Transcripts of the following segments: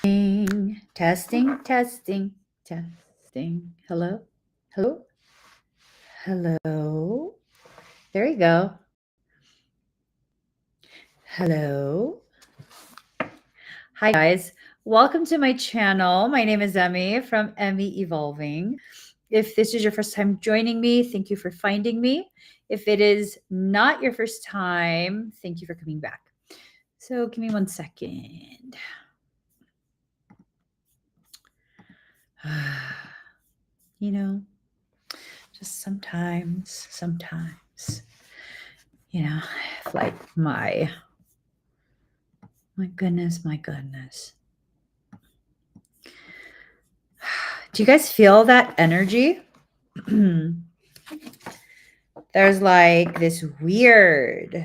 Testing, testing, testing. Hello? Hello? Hello? There you go. Hello? Hi, guys. Welcome to my channel. My name is Emmy from Emmy Evolving. If this is your first time joining me, thank you for finding me. If it is not your first time, thank you for coming back. So give me 1 second. You know, just sometimes, like my goodness. Do you guys feel that energy? There's like this weird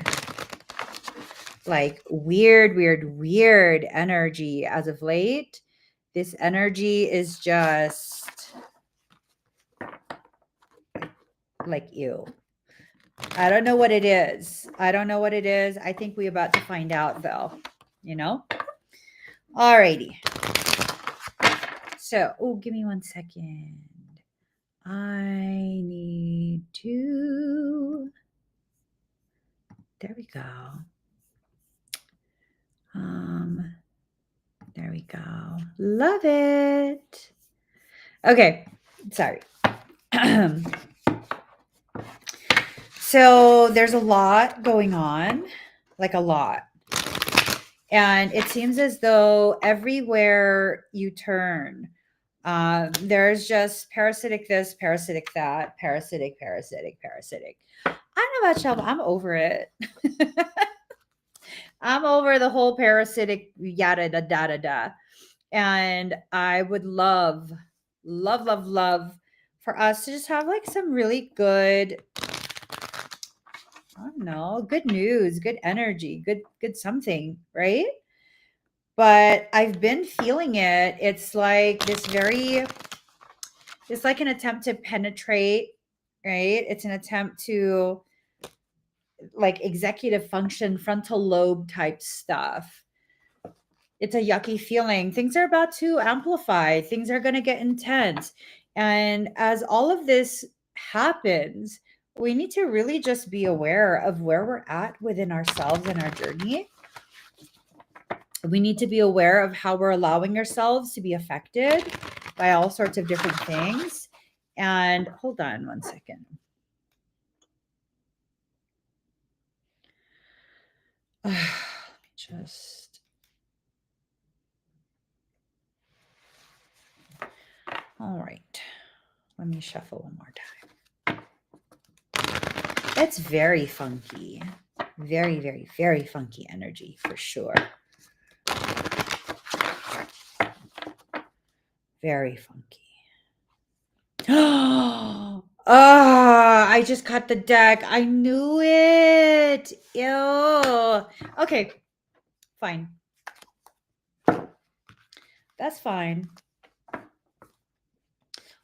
energy as of late. This energy is just like ew. I don't know what it is. I think we're about to find out though, Alrighty. So, give me 1 second. I need to. There we go. There we go. Love it. Okay. Sorry. So there's a lot going on, like a lot. And it seems as though everywhere you turn, there's just parasitic this, parasitic that, parasitic. I don't know about y'all, but I'm over it. I'm over the whole parasitic yada da da da da. And I would love for us to just have like some really good, I don't know, good news, good energy, good something, right? But I've been feeling it. It's like it's like an attempt to penetrate, right? It's an attempt to like executive function, frontal lobe type stuff. It's a yucky feeling. Things are about to amplify, things are going to get intense. And as all of this happens, we need to really just be aware of where we're at within ourselves and our journey. We need to be aware of how we're allowing ourselves to be affected by all sorts of different things. And hold on 1 second. Let me just. All right. Let me shuffle one more time. It's very funky. Very, very, very funky energy for sure. Very funky. Oh, I just cut the deck. I knew it. Ew. Okay, fine. That's fine.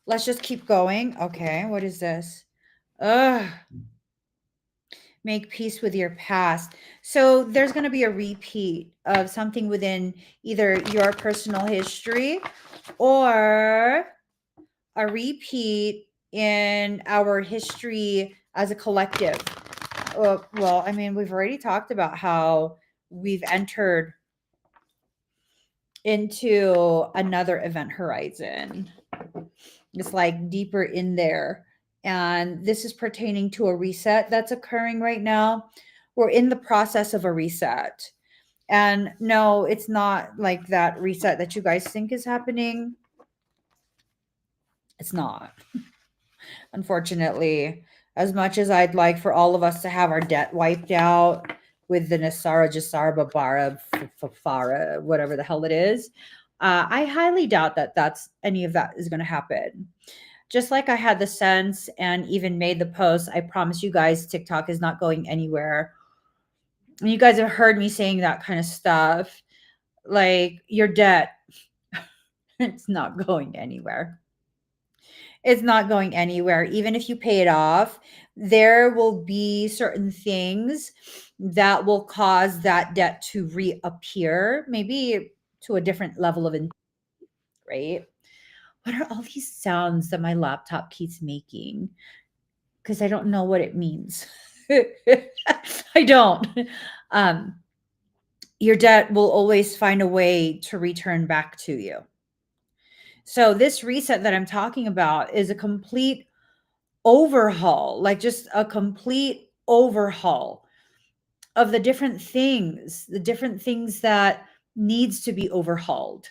Let's just keep going. Okay, what is this? Ugh. Make peace with your past. So there's going to be a repeat of something within either your personal history or a repeat in our history as a collective. Well, I mean, we've already talked about how we've entered into another event horizon. It's like deeper in there. And this is pertaining to a reset that's occurring right now. We're in the process of a reset. And no, it's not like that reset that you guys think is happening. It's not. Unfortunately, as much as I'd like for all of us to have our debt wiped out with the Nasara, Jasara, Babara, Fafara, whatever the hell it is, I highly doubt that any of that is going to happen. Just like I had the sense and even made the post, I promise you guys, TikTok is not going anywhere. And you guys have heard me saying that kind of stuff. Like your debt, it's not going anywhere. It's not going anywhere. Even if you pay it off, there will be certain things that will cause that debt to reappear, maybe to a different level of, right? What are all these sounds that my laptop keeps making? Because I don't know what it means. I don't. Um, your debt will always find a way to return back to you. So, this reset that I'm talking about is a complete overhaul, like just a complete overhaul of the different things that needs to be overhauled.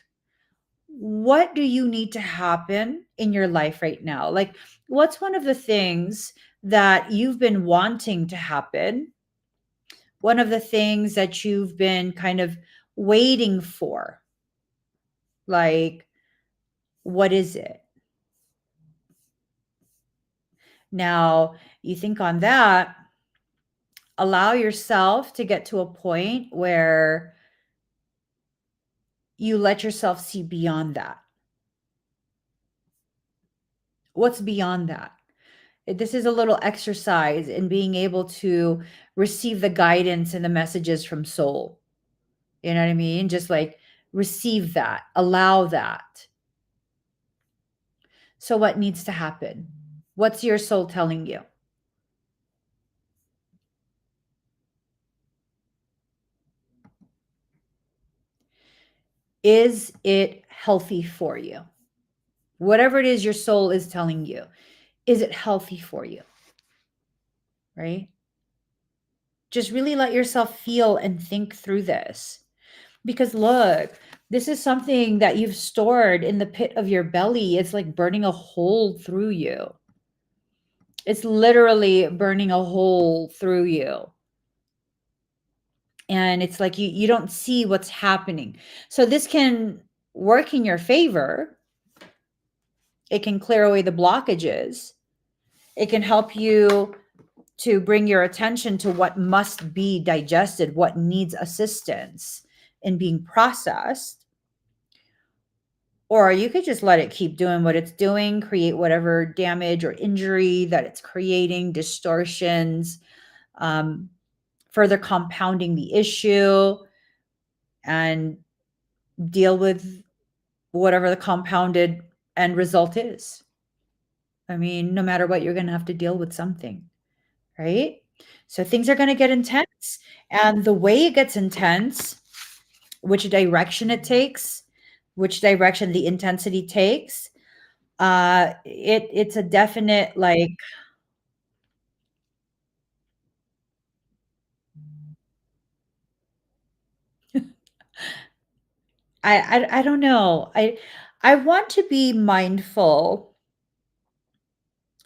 What do you need to happen in your life right now? Like, what's one of the things that you've been wanting to happen? One of the things that you've been kind of waiting for? Like, what is it? Now, you think on that, allow yourself to get to a point where you let yourself see beyond that. What's beyond that? This is a little exercise in being able to receive the guidance and the messages from soul. You know what I mean? Just like receive that, allow that. So, what needs to happen? What's your soul telling you? Is it healthy for you? Whatever it is your soul is telling you, is it healthy for you? Right? Just really let yourself feel and think through this. Because look, this is something that you've stored in the pit of your belly. It's like burning a hole through you. It's literally burning a hole through you. And it's like you don't see what's happening. So this can work in your favor. It can clear away the blockages. It can help you to bring your attention to what must be digested, what needs assistance in being processed. Or you could just let it keep doing what it's doing, create whatever damage or injury that it's creating, distortions, um, further compounding the issue, and deal with whatever the compounded end result is. I mean, no matter what, you're going to have to deal with something, right? So things are going to get intense. And the way it gets intense, which direction it takes, which direction the intensity takes, it's a definite like I don't know. I want to be mindful.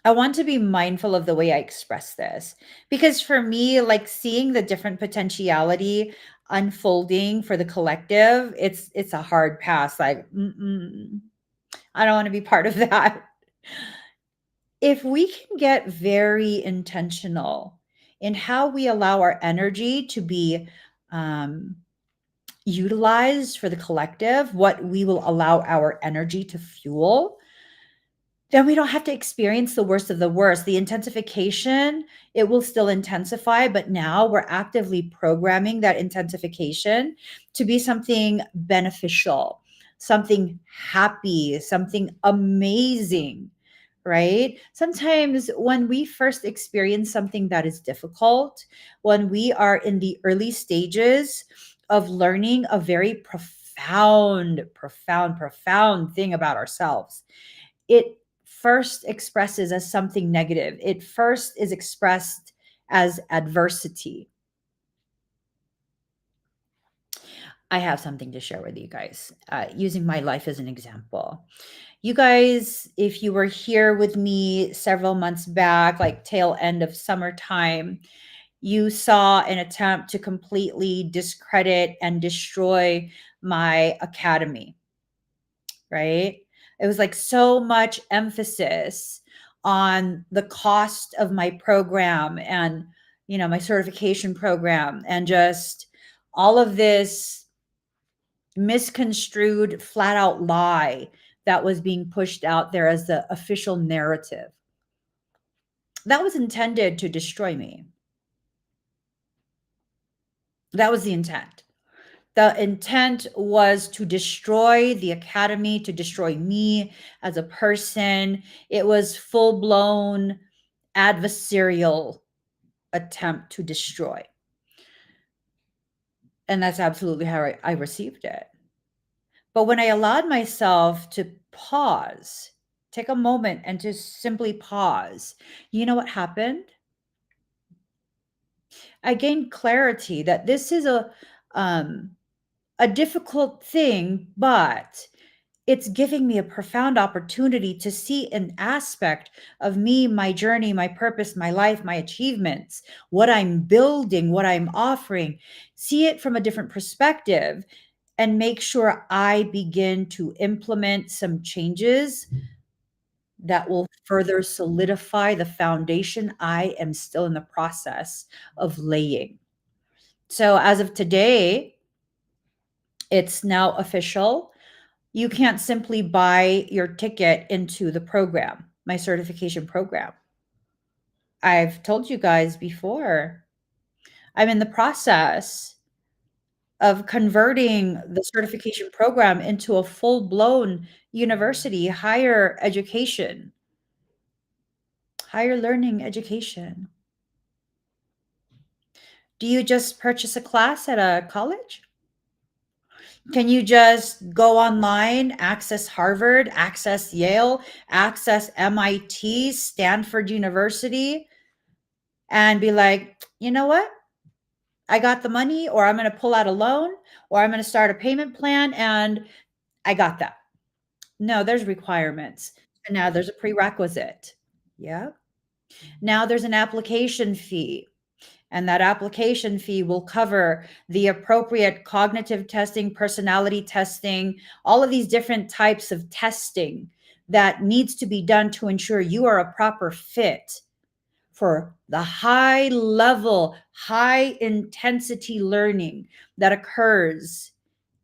I want to be mindful of the way I express this because for me, like seeing the different potentiality unfolding for the collective, it's a hard pass. Like, I don't want to be part of that. If we can get very intentional in how we allow our energy to be um, utilized for the collective, what we will allow our energy to fuel, then we don't have to experience the worst of the worst. The intensification, it will still intensify, but now we're actively programming that intensification to be something beneficial, something happy, something amazing, right? Sometimes when we first experience something that is difficult, when we are in the early stages of learning a very profound thing about ourselves, it first expresses as something negative. It first is expressed as adversity. I have something to share with you guys, using my life as an example. You guys, if you were here with me several months back, like tail end of summertime, you saw an attempt to completely discredit and destroy my academy, right? It was like so much emphasis on the cost of my program and, my certification program and just all of this misconstrued, flat out lie that was being pushed out there as the official narrative. That was intended to destroy me. That was the intent. The intent was to destroy the academy, to destroy me as a person. It was full blown adversarial attempt to destroy. And that's absolutely how I received it. But when I allowed myself to pause, take a moment and to simply pause, you know what happened? I gained clarity that this is um, a difficult thing, but it's giving me a profound opportunity to see an aspect of me, my journey, my purpose, my life, my achievements, what I'm building, what I'm offering, see it from a different perspective, and make sure I begin to implement some changes that will further solidify the foundation I am still in the process of laying. So, as of today, it's now official. You can't simply buy your ticket into the program, my certification program. I've told you guys before, I'm in the process of converting the certification program into a full blown university, higher education, higher learning education. Do you just purchase a class at a college? Can you just go online, access Harvard, access Yale, access MIT, Stanford University, and be like, you know what? I got the money, or I'm going to pull out a loan, or I'm going to start a payment plan, and I got that. No, there's requirements. And now there's a prerequisite. Yeah. Now there's an application fee. And that application fee will cover the appropriate cognitive testing, personality testing, all of these different types of testing that needs to be done to ensure you are a proper fit for the high level, high intensity learning that occurs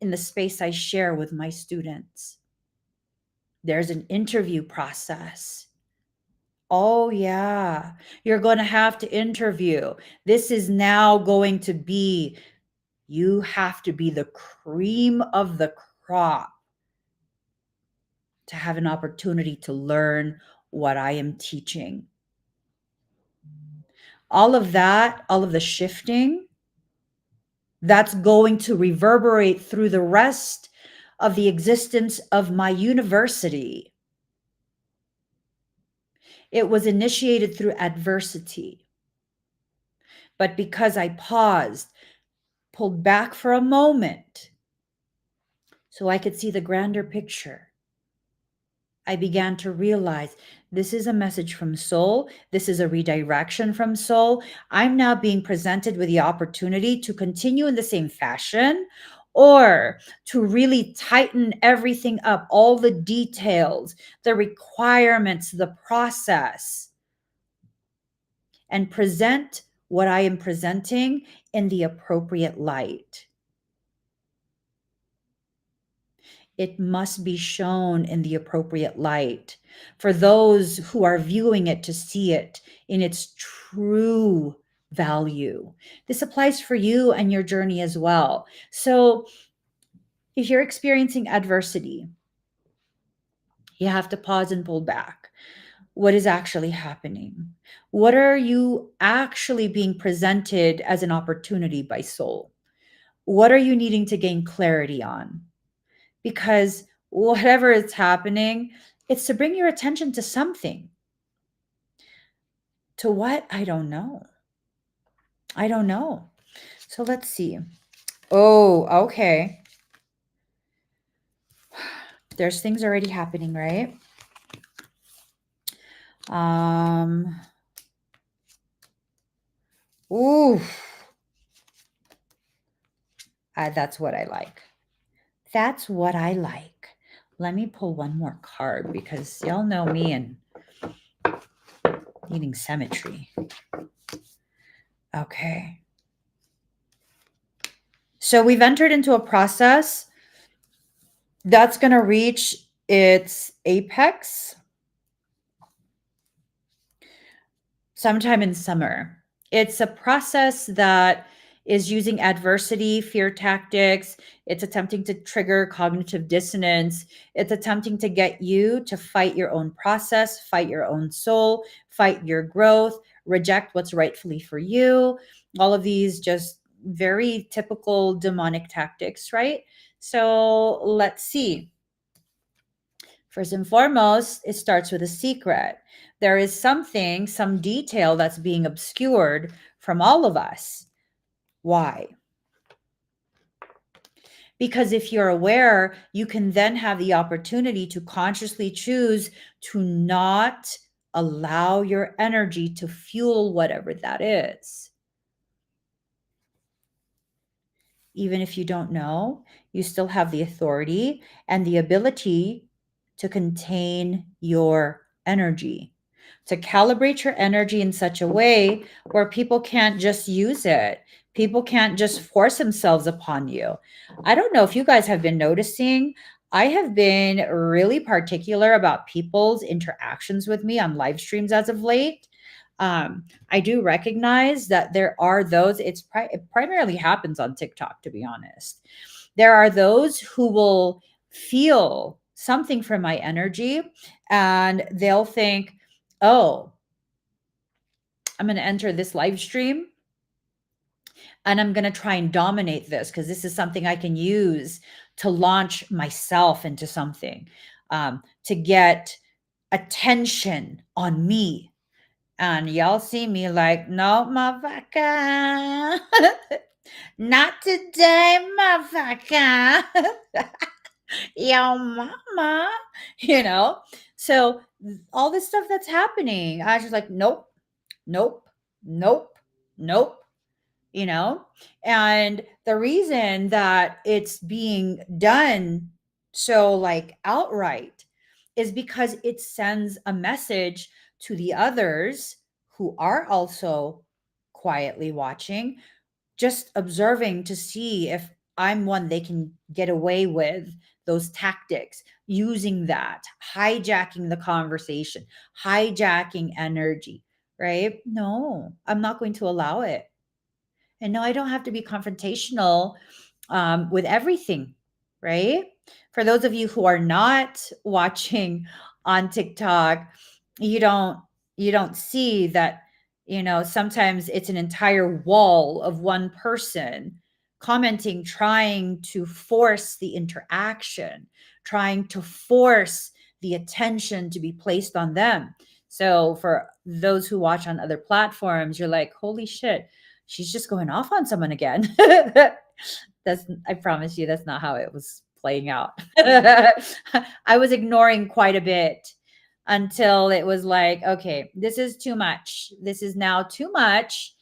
in the space I share with my students. There's an interview process. Oh, yeah. You're going to have to interview. This is now going to be, you have to be the cream of the crop to have an opportunity to learn what I am teaching. All of that, all of the shifting, that's going to reverberate through the rest of the existence of my university. It was initiated through adversity. But because I paused, pulled back for a moment so I could see the grander picture, I began to realize this is a message from soul. This is a redirection from soul. I'm now being presented with the opportunity to continue in the same fashion or to really tighten everything up, all the details, the requirements, the process, and present what I am presenting in the appropriate light. It must be shown in the appropriate light for those who are viewing it to see it in its true value. This applies for you and your journey as well. So, if you're experiencing adversity, you have to pause and pull back. What is actually happening? What are you actually being presented as an opportunity by soul? What are you needing to gain clarity on? Because whatever is happening, it's to bring your attention to something. To what? I don't know. I don't know. So let's see. Oh, okay. There's things already happening, right? Ooh. That's what I like. That's what I like. Let me pull one more card because y'all know me and needing symmetry. Okay. So we've entered into a process that's going to reach its apex sometime in summer. It's a process that is using adversity, fear tactics. It's attempting to trigger cognitive dissonance. It's attempting to get you to fight your own process, fight your own soul, fight your growth, reject what's rightfully for you. All of these just very typical demonic tactics, right? So let's see. First and foremost, it starts with a secret. There is something, some detail that's being obscured from all of us. Why? Because if you're aware, you can then have the opportunity to consciously choose to not allow your energy to fuel whatever that is. Even if you don't know, you still have the authority and the ability to contain your energy, to calibrate your energy in such a way where people can't just use it. People can't just force themselves upon you. I don't know if you guys have been noticing. I have been really particular about people's interactions with me on live streams as of late. I do recognize that there are those, it primarily happens on TikTok, to be honest. There are those who will feel something from my energy and they'll think, oh, I'm going to enter this live stream and I'm going to try and dominate this because this is something I can use to launch myself into something, to get attention on me. And y'all see me like, no, motherfucker. Not today, motherfucker. Yo, mama. You know? So all this stuff that's happening, I was just like, nope, nope, nope, nope. You know? And the reason that it's being done so like outright is because it sends a message to the others who are also quietly watching, just observing to see if I'm one they can get away with those tactics, using that, hijacking the conversation, hijacking energy, right? No, I'm not going to allow it. And no, I don't have to be confrontational with everything, right? For those of you who are not watching on TikTok, you don't you don't see that, sometimes it's an entire wall of one person commenting, trying to force the interaction, trying to force the attention to be placed on them. So for those who watch on other platforms, you're like, holy shit, she's just going off on someone again. That's, I promise you, that's not how it was playing out. I was ignoring quite a bit until it was like, okay, this is too much. This is now too much.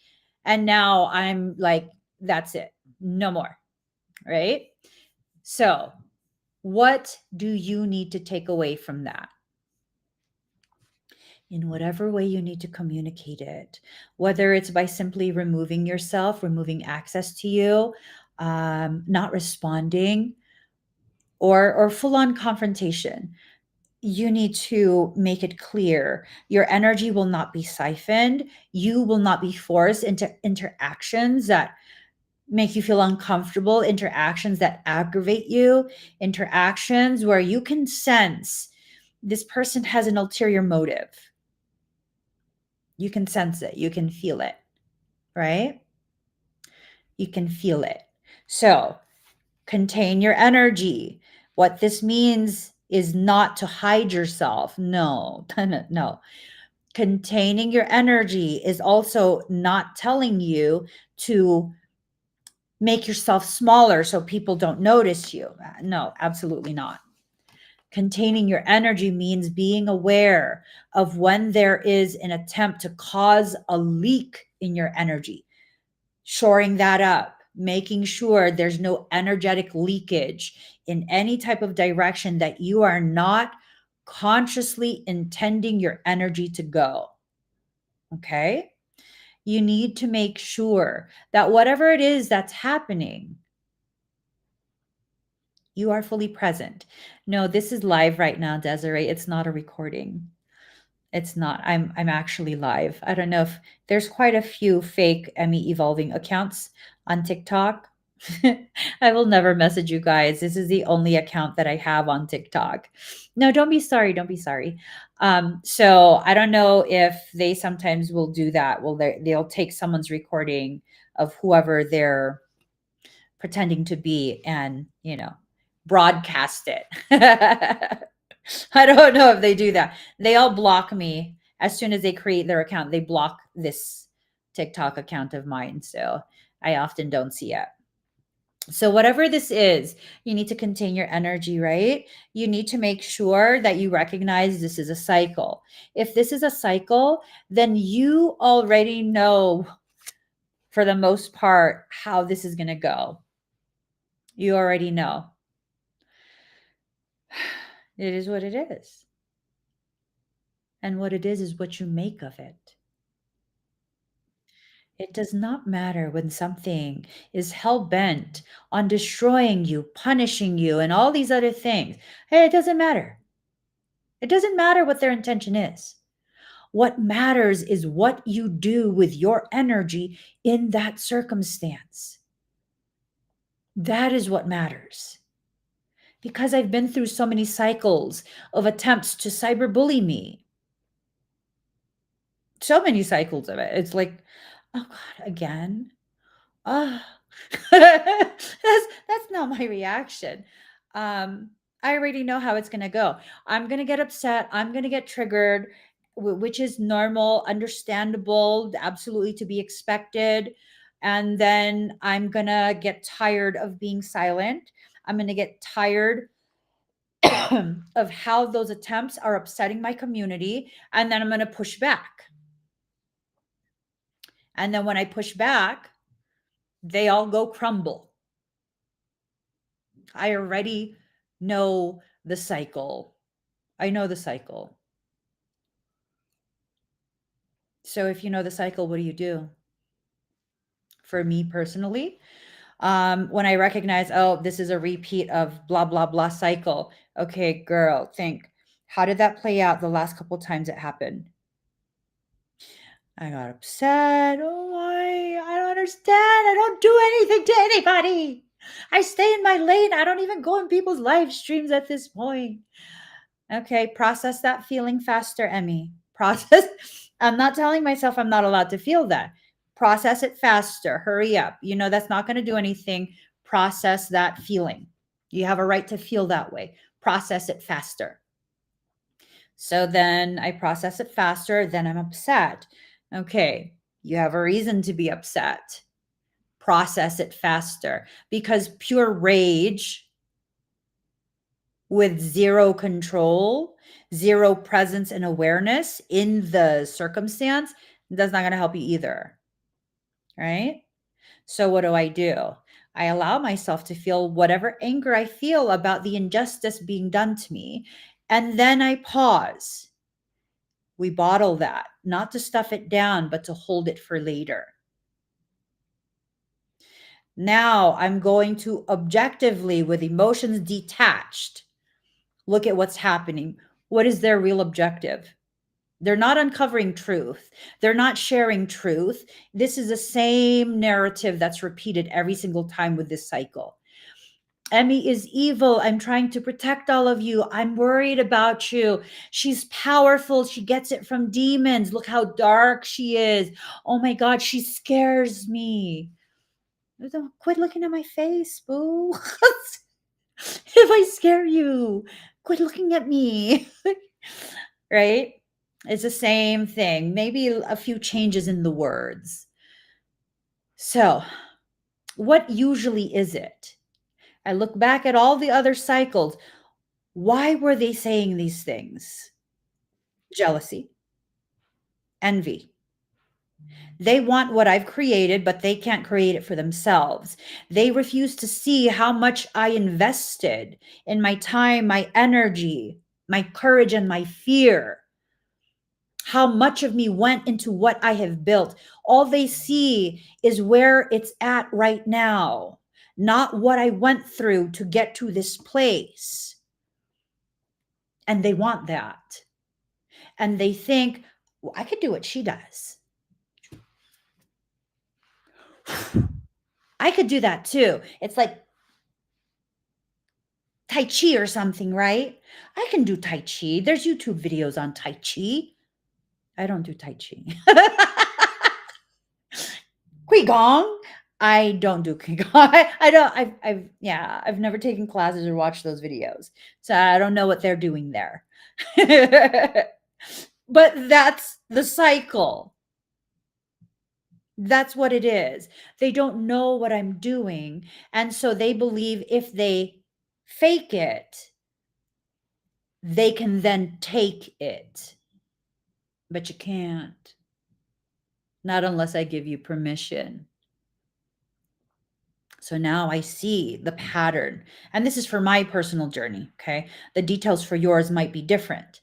And now I'm like, that's it. No more. Right. So, what do you need to take away from that? In whatever way you need to communicate it, whether it's by simply removing yourself, removing access to you, not responding, or full on confrontation. You need to make it clear your energy will not be siphoned. You will not be forced into interactions that make you feel uncomfortable, interactions that aggravate you, interactions where you can sense this person has an ulterior motive. You can sense it, you can feel it, right? You can feel it. So contain your energy. What this means is not to hide yourself. No, no. Containing your energy is also not telling you to make yourself smaller so people don't notice you. No, absolutely not. Containing your energy means being aware of when there is an attempt to cause a leak in your energy, shoring that up, making sure there's no energetic leakage in any type of direction that you are not consciously intending your energy to go. Okay? You need to make sure that whatever it is that's happening, you are fully present. No, this is live right now, Desiree. It's not a recording. It's not. I'm actually live. I don't know if there's quite a few fake Emmy evolving accounts on TikTok. I will never message you guys. This is the only account that I have on TikTok. No, don't be sorry. Don't be sorry. So I don't know if they sometimes will do that. Well, they'll take someone's recording of whoever they're pretending to be and, broadcast it. I don't know if they do that. They all block me as soon as they create their account. They block this TikTok account of mine. So I often don't see it. So, whatever this is, you need to contain your energy, right? You need to make sure that you recognize this is a cycle. If this is a cycle, then you already know, for the most part, how this is going to go. You already know. It is what it is. And what it is what you make of it. It does not matter when something is hell bent on destroying you, punishing you, and all these other things. Hey, it doesn't matter. It doesn't matter what their intention is. What matters is what you do with your energy in that circumstance. That is what matters. Because I've been through so many cycles of attempts to cyberbully me. So many cycles of it. It's like, oh God, again? Oh, that's not my reaction. I already know how it's gonna go. I'm gonna get upset. I'm gonna get triggered, which is normal, understandable, absolutely to be expected. And then I'm gonna get tired of being silent. I'm gonna get tired of how those attempts are upsetting my community, and then I'm gonna push back. And then when I push back, they all go crumble. I already know the cycle. I know the cycle. So if you know the cycle, what do you do? For me personally, when I recognize, oh, this is a repeat of blah, blah, blah cycle. Okay, girl, think, how did that play out the last couple times it happened? I got upset. Oh, I don't understand. I don't do anything to anybody. I stay in my lane. I don't even go in people's live streams at this point. Okay, process that feeling faster, Emmy. Process. I'm not telling myself I'm not allowed to feel that. Process it faster. Hurry up. That's not going to do anything. Process that feeling. You have a right to feel that way. Process it faster. So then I process it faster, then I'm upset. Okay, you have a reason to be upset. Process it faster because pure rage with zero control, zero presence and awareness in the circumstance, that's not going to help you either. Right? So what do? I allow myself to feel whatever anger I feel about the injustice being done to me. And then I pause. We bottle that, not to stuff it down, but to hold it for later. Now I'm going to objectively, with emotions detached, look at what's happening. What is their real objective? They're not uncovering truth. They're not sharing truth. This is the same narrative that's repeated every single time with this cycle. Emmy is evil. I'm trying to protect all of you. I'm worried about you. She's powerful. She gets it from demons. Look how dark she is. Oh my God, she scares me. Quit looking at my face, boo. If I scare you, quit looking at me. Right? It's the same thing. Maybe a few changes in the words. So, what usually is it? I look back at all the other cycles. Why were they saying these things? Jealousy, envy. They want what I've created, but they can't create it for themselves. They refuse to see how much I invested in my time, my energy, my courage, and my fear. How much of me went into what I have built. All they see is where it's at right now, not what I went through to get to this place. And they want that. and they think, well, I could do what she does. I could do that too. It's like Tai Chi or something, right? I can do Tai Chi. There's YouTube videos on Tai Chi. I don't do Tai Chi. Qigong. I don't do Qigong. I don't. I've never taken classes or watched those videos, so I don't know what they're doing there. But that's the cycle. That's what it is. They don't know what I'm doing, and so they believe if they fake it, they can then take it. But you can't. Not unless I give you permission. So now I see the pattern. And this is for my personal journey, okay? The details for yours might be different.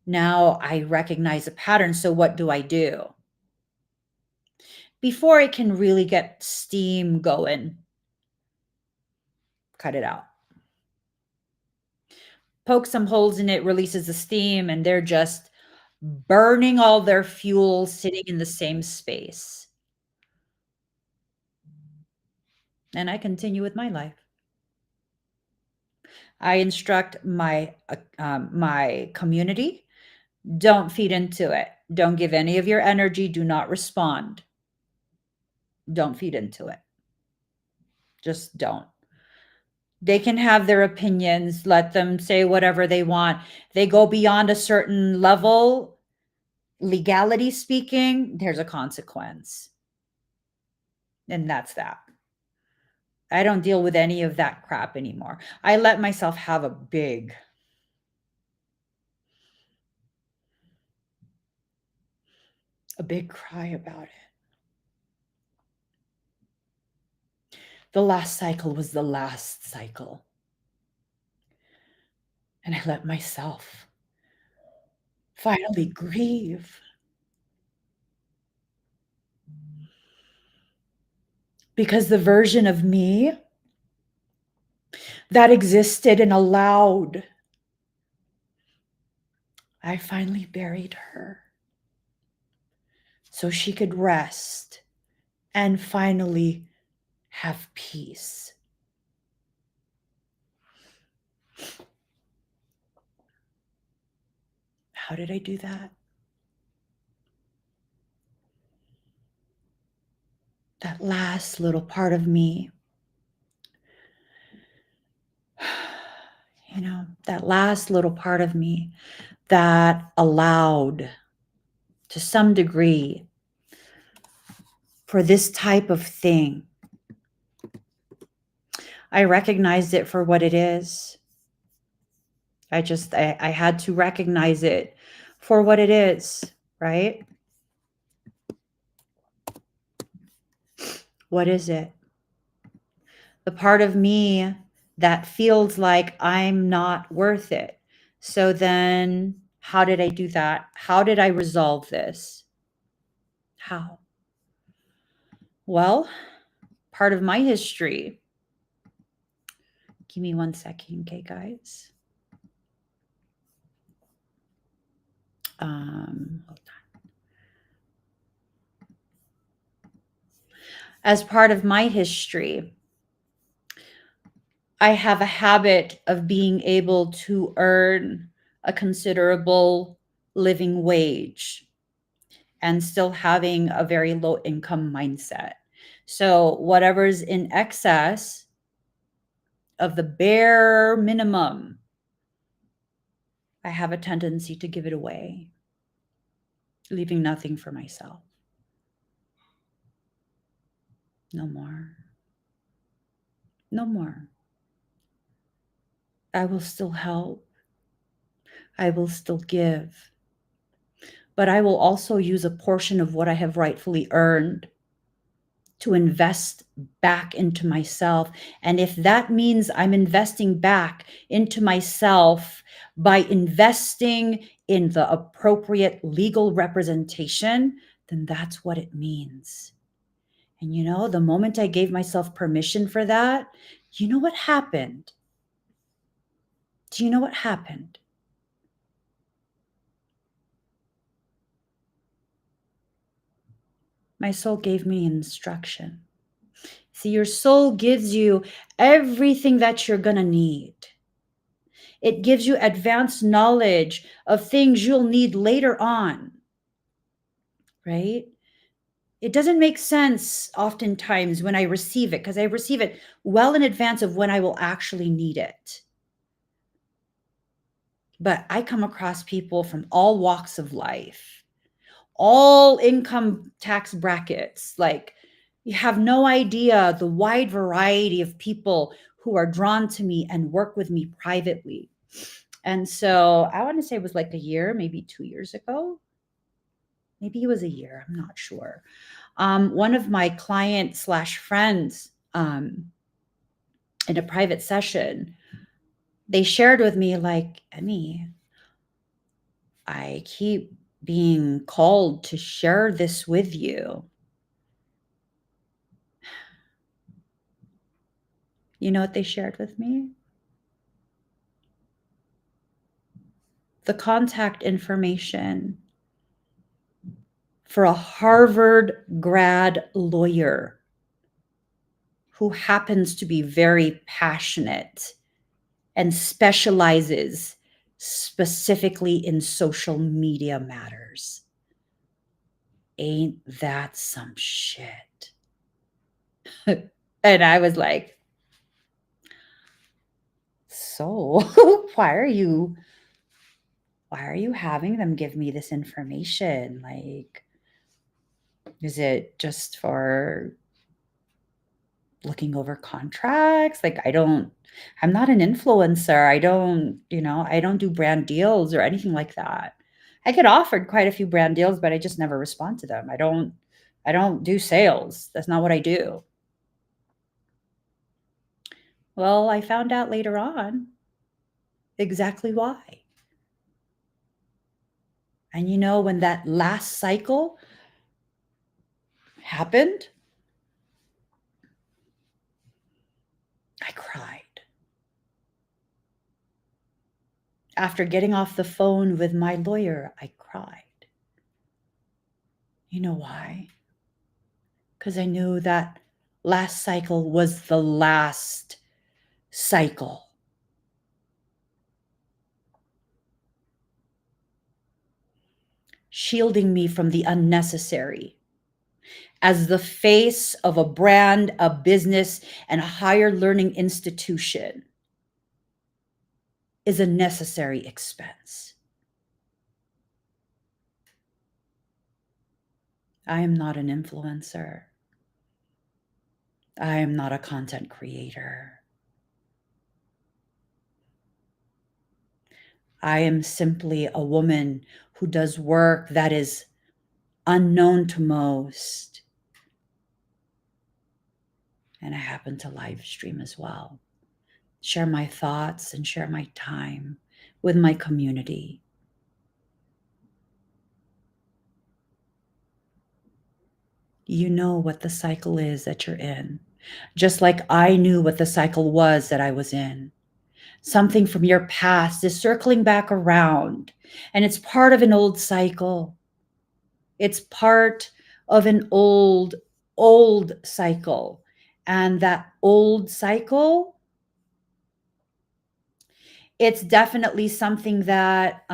Now I recognize a pattern. So what do I do? Before it can really get steam going, cut it out. Poke some holes in it, releases the steam, and they're just burning all their fuel sitting in the same space. And I continue with my life. I instruct my my community, don't feed into it. Don't give any of your energy. Do not respond. Don't feed into it. Just don't. They can have their opinions. Let them say whatever they want. They go beyond a certain level, legality speaking, there's a consequence. And that's that. I don't deal with any of that crap anymore. I let myself have a big cry about it. The last cycle was the last cycle. And I let myself finally grieve. Because the version of me that existed and allowed, I finally buried her so she could rest and finally have peace. How did I do that? That last little part of me, that last little part of me that allowed, to some degree, for this type of thing. I recognized it for what it is. I had to recognize it for what it is, right? What is it? The part of me that feels like I'm not worth it. So then how did I do that? How did I resolve this? How? Well, part of my history. Give me 1 second, okay, guys. Hold on. As part of my history, I have a habit of being able to earn a considerable living wage and still having a very low income mindset. So whatever's in excess of the bare minimum, I have a tendency to give it away, leaving nothing for myself. No more. No more. I will still help. I will still give. But I will also use a portion of what I have rightfully earned to invest back into myself. And if that means I'm investing back into myself by investing in the appropriate legal representation, then that's what it means. And the moment I gave myself permission for that, you know what happened? Do you know what happened? My soul gave me instruction. See, your soul gives you everything that you're going to need. It gives you advanced knowledge of things you'll need later on, right? It doesn't make sense oftentimes when I receive it, because I receive it well in advance of when I will actually need it. But I come across people from all walks of life, all income tax brackets. Like, you have no idea the wide variety of people who are drawn to me and work with me privately. And so I want to say it was like a year, maybe 2 years ago. Maybe it was a year. I'm not sure. One of my client slash friends in a private session, they shared with me, like, Emmy, I keep being called to share this with you. You know what they shared with me? The contact information for a Harvard grad lawyer who happens to be very passionate and specializes specifically in social media matters. Ain't that some shit? And I was like, so why are you having them give me this information? Like, is it just for looking over contracts? Like, I'm not an influencer. I don't do brand deals or anything like that. I get offered quite a few brand deals, but I just never respond to them. I don't do sales. That's not what I do. Well, I found out later on exactly why. And when that last cycle happened, I cried. After getting off the phone with my lawyer, I cried. You know why? Because I knew that last cycle was the last cycle. Shielding me from the unnecessary. As the face of a brand, a business, and a higher learning institution is a necessary expense. I am not an influencer. I am not a content creator. I am simply a woman who does work that is unknown to most. And I happen to live stream as well. Share my thoughts and share my time with my community. You know what the cycle is that you're in, just like I knew what the cycle was that I was in. Something from your past is circling back around, and it's part of an old cycle. It's part of an old cycle. And that old cycle, it's definitely something that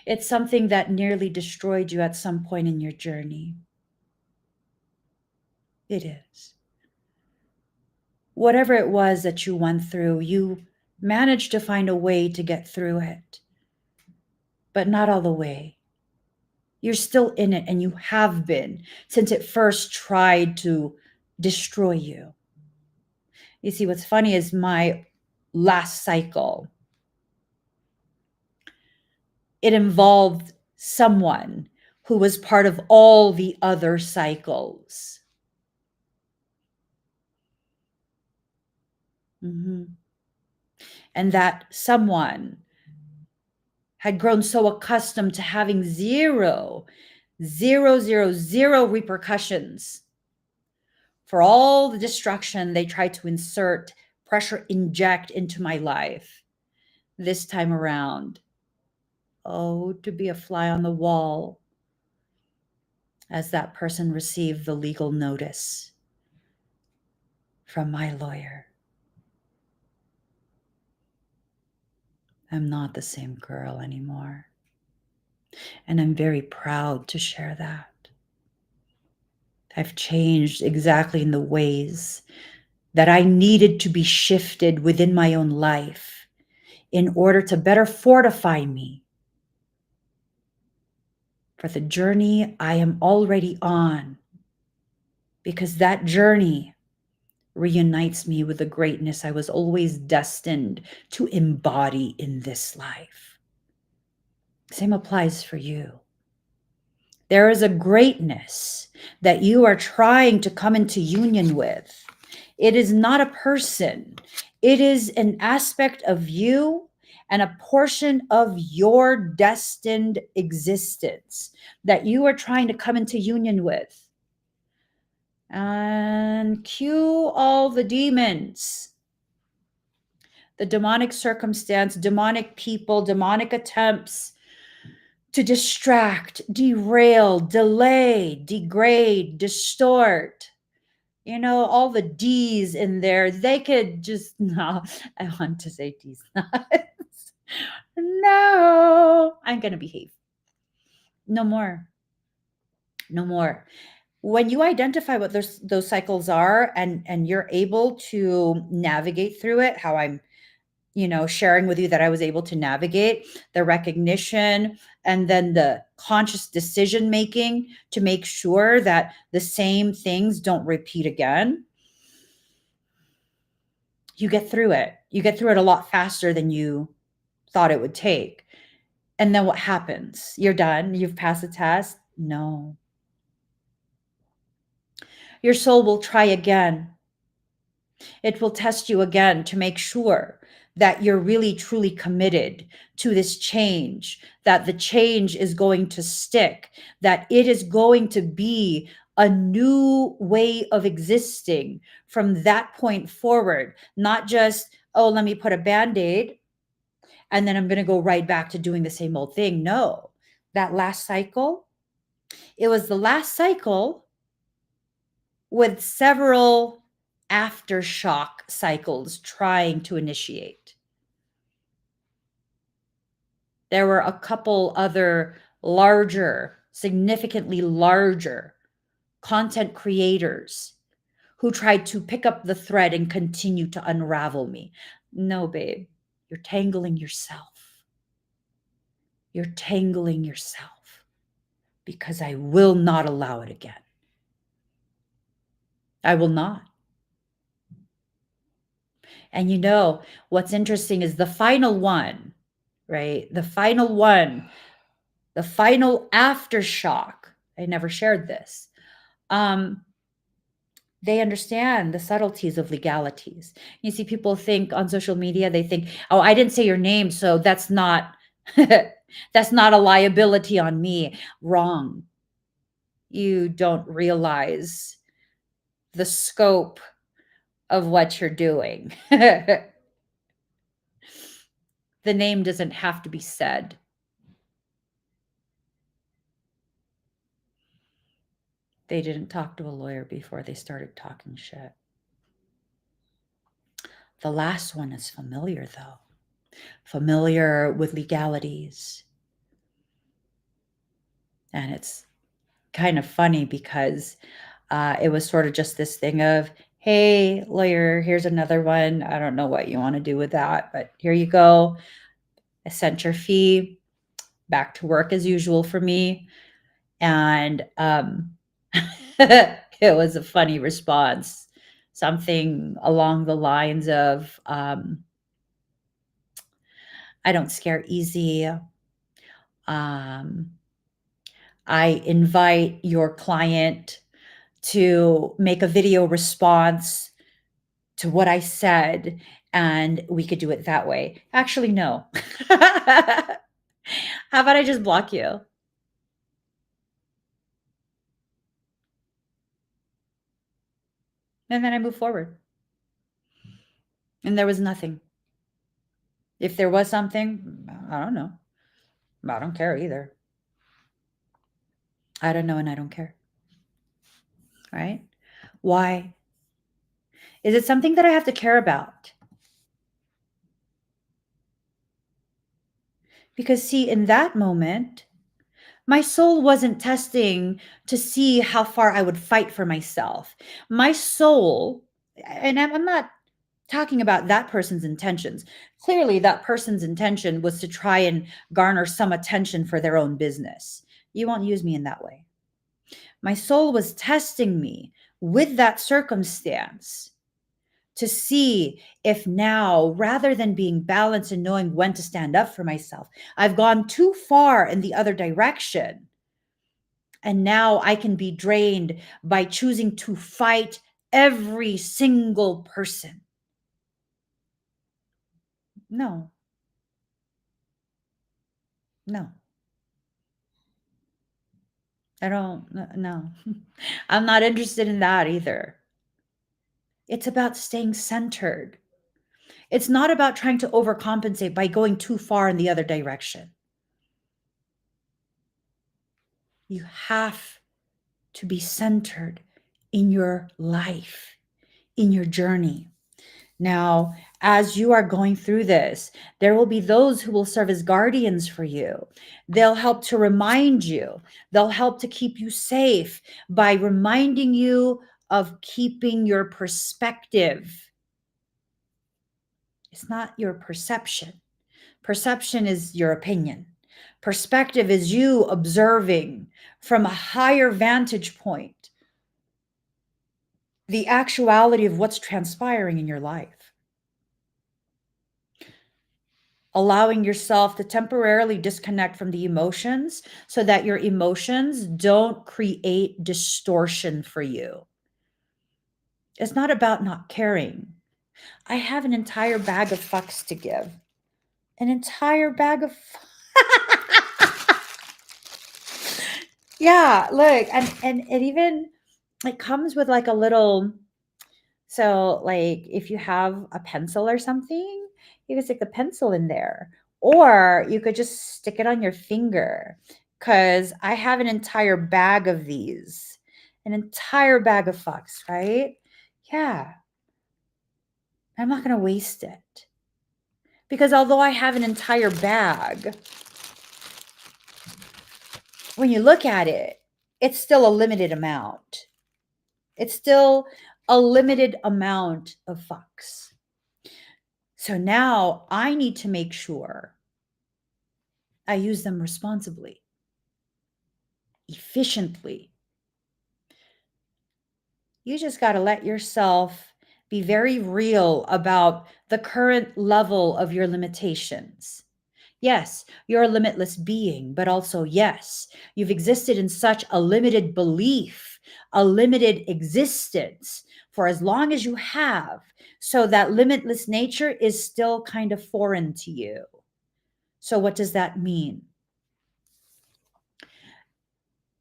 it's something that nearly destroyed you at some point in your journey. It is. Whatever it was that you went through, you managed to find a way to get through it, but not all the way. You're still in it, and you have been since it first tried to destroy you. You see, what's funny is my last cycle, it involved someone who was part of all the other cycles. And that someone had grown so accustomed to having zero repercussions for all the destruction they tried to insert, pressure inject into my life, this time around. Oh, to be a fly on the wall as that person received the legal notice from my lawyer. I'm not the same girl anymore. And I'm very proud to share that. I've changed exactly in the ways that I needed to be shifted within my own life in order to better fortify me for the journey I am already on, because that journey reunites me with the greatness I was always destined to embody in this life. Same applies for you. There is a greatness that you are trying to come into union with. It is not a person. It is an aspect of you and a portion of your destined existence that you are trying to come into union with. And cue all the demons, the demonic circumstance, demonic people, demonic attempts to distract, derail, delay, degrade, distort. You know, all the D's in there, they could just, no, I want to say D's nuts. No, I'm going to behave. No more. No more. When you identify what those cycles are, and you're able to navigate through it, how I'm sharing with you that I was able to navigate the recognition and then the conscious decision making to make sure that the same things don't repeat again. You get through it. You get through it a lot faster than you thought it would take. And then what happens? You're done. You've passed the test. No. Your soul will try again. It will test you again to make sure that you're really truly committed to this change, that the change is going to stick, that it is going to be a new way of existing from that point forward, not just, oh, let me put a band-aid and then I'm going to go right back to doing the same old thing. No, that last cycle, it was the last cycle with several aftershock cycles trying to initiate. There were a couple other larger, significantly larger content creators who tried to pick up the thread and continue to unravel me. No, babe, you're tangling yourself. You're tangling yourself because I will not allow it again. I will not. And what's interesting is the final one, right? The final one, the final aftershock. I never shared this. They understand the subtleties of legalities. You see, people think on social media, they think, oh, I didn't say your name, so that's not that's not a liability on me. Wrong. You don't realize the scope of what you're doing. The name doesn't have to be said. They didn't talk to a lawyer before they started talking shit. The last one is familiar, though. Familiar with legalities. And it's kind of funny because it was sort of just this thing of, hey, lawyer, here's another one. I don't know what you want to do with that, but here you go. I sent your fee. Back to work as usual for me. And it was a funny response. Something along the lines of, I don't scare easy. I invite your client to make a video response to what I said, and we could do it that way. Actually, no. How about I just block you? And then I move forward. And there was nothing. If there was something, I don't know. I don't care either. I don't know and I don't care. Right? Why? Is it something that I have to care about? Because, see, in that moment, my soul wasn't testing to see how far I would fight for myself. My soul, and I'm not talking about that person's intentions. Clearly, that person's intention was to try and garner some attention for their own business. You won't use me in that way. My soul was testing me with that circumstance to see if now, rather than being balanced and knowing when to stand up for myself, I've gone too far in the other direction. And now I can be drained by choosing to fight every single person. No, no, I don't, no. I'm not interested in that either. It's about staying centered. It's not about trying to overcompensate by going too far in the other direction. You have to be centered in your life, in your journey. Now, as you are going through this, there will be those who will serve as guardians for you. They'll help to remind you, they'll help to keep you safe by reminding you of keeping your perspective. It's not your perception. Perception is your opinion. Perspective is you observing from a higher vantage point the actuality of what's transpiring in your life. Allowing yourself to temporarily disconnect from the emotions so that your emotions don't create distortion for you. It's not about not caring. I have an entire bag of fucks to give. An entire bag of yeah, look, and it even it comes with like a little, so like if you have a pencil or something, you can stick the pencil in there, or you could just stick it on your finger, because I have an entire bag of these, an entire bag of fucks, right? Yeah, I'm not going to waste it, because although I have an entire bag, when you look at it, it's still a limited amount. It's still a limited amount of fucks. So now I need to make sure I use them responsibly, efficiently. You just got to let yourself be very real about the current level of your limitations. Yes, you're a limitless being, but also, yes, you've existed in such a limited belief, a limited existence for as long as you have. So that limitless nature is still kind of foreign to you. So, what does that mean?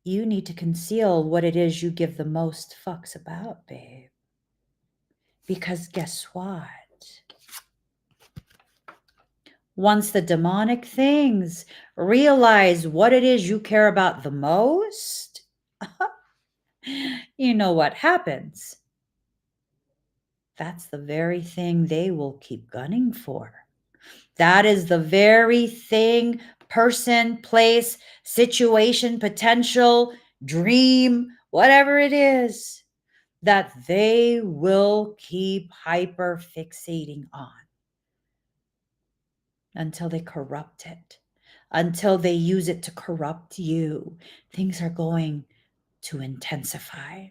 You need to conceal what it is you give the most fucks about, babe. Because guess what? Once the demonic things realize what it is you care about the most, you know what happens. That's the very thing they will keep gunning for. That is the very thing, person, place, situation, potential, dream, whatever it is, that they will keep hyper fixating on until they corrupt it, until they use it to corrupt you. Things are going to intensify.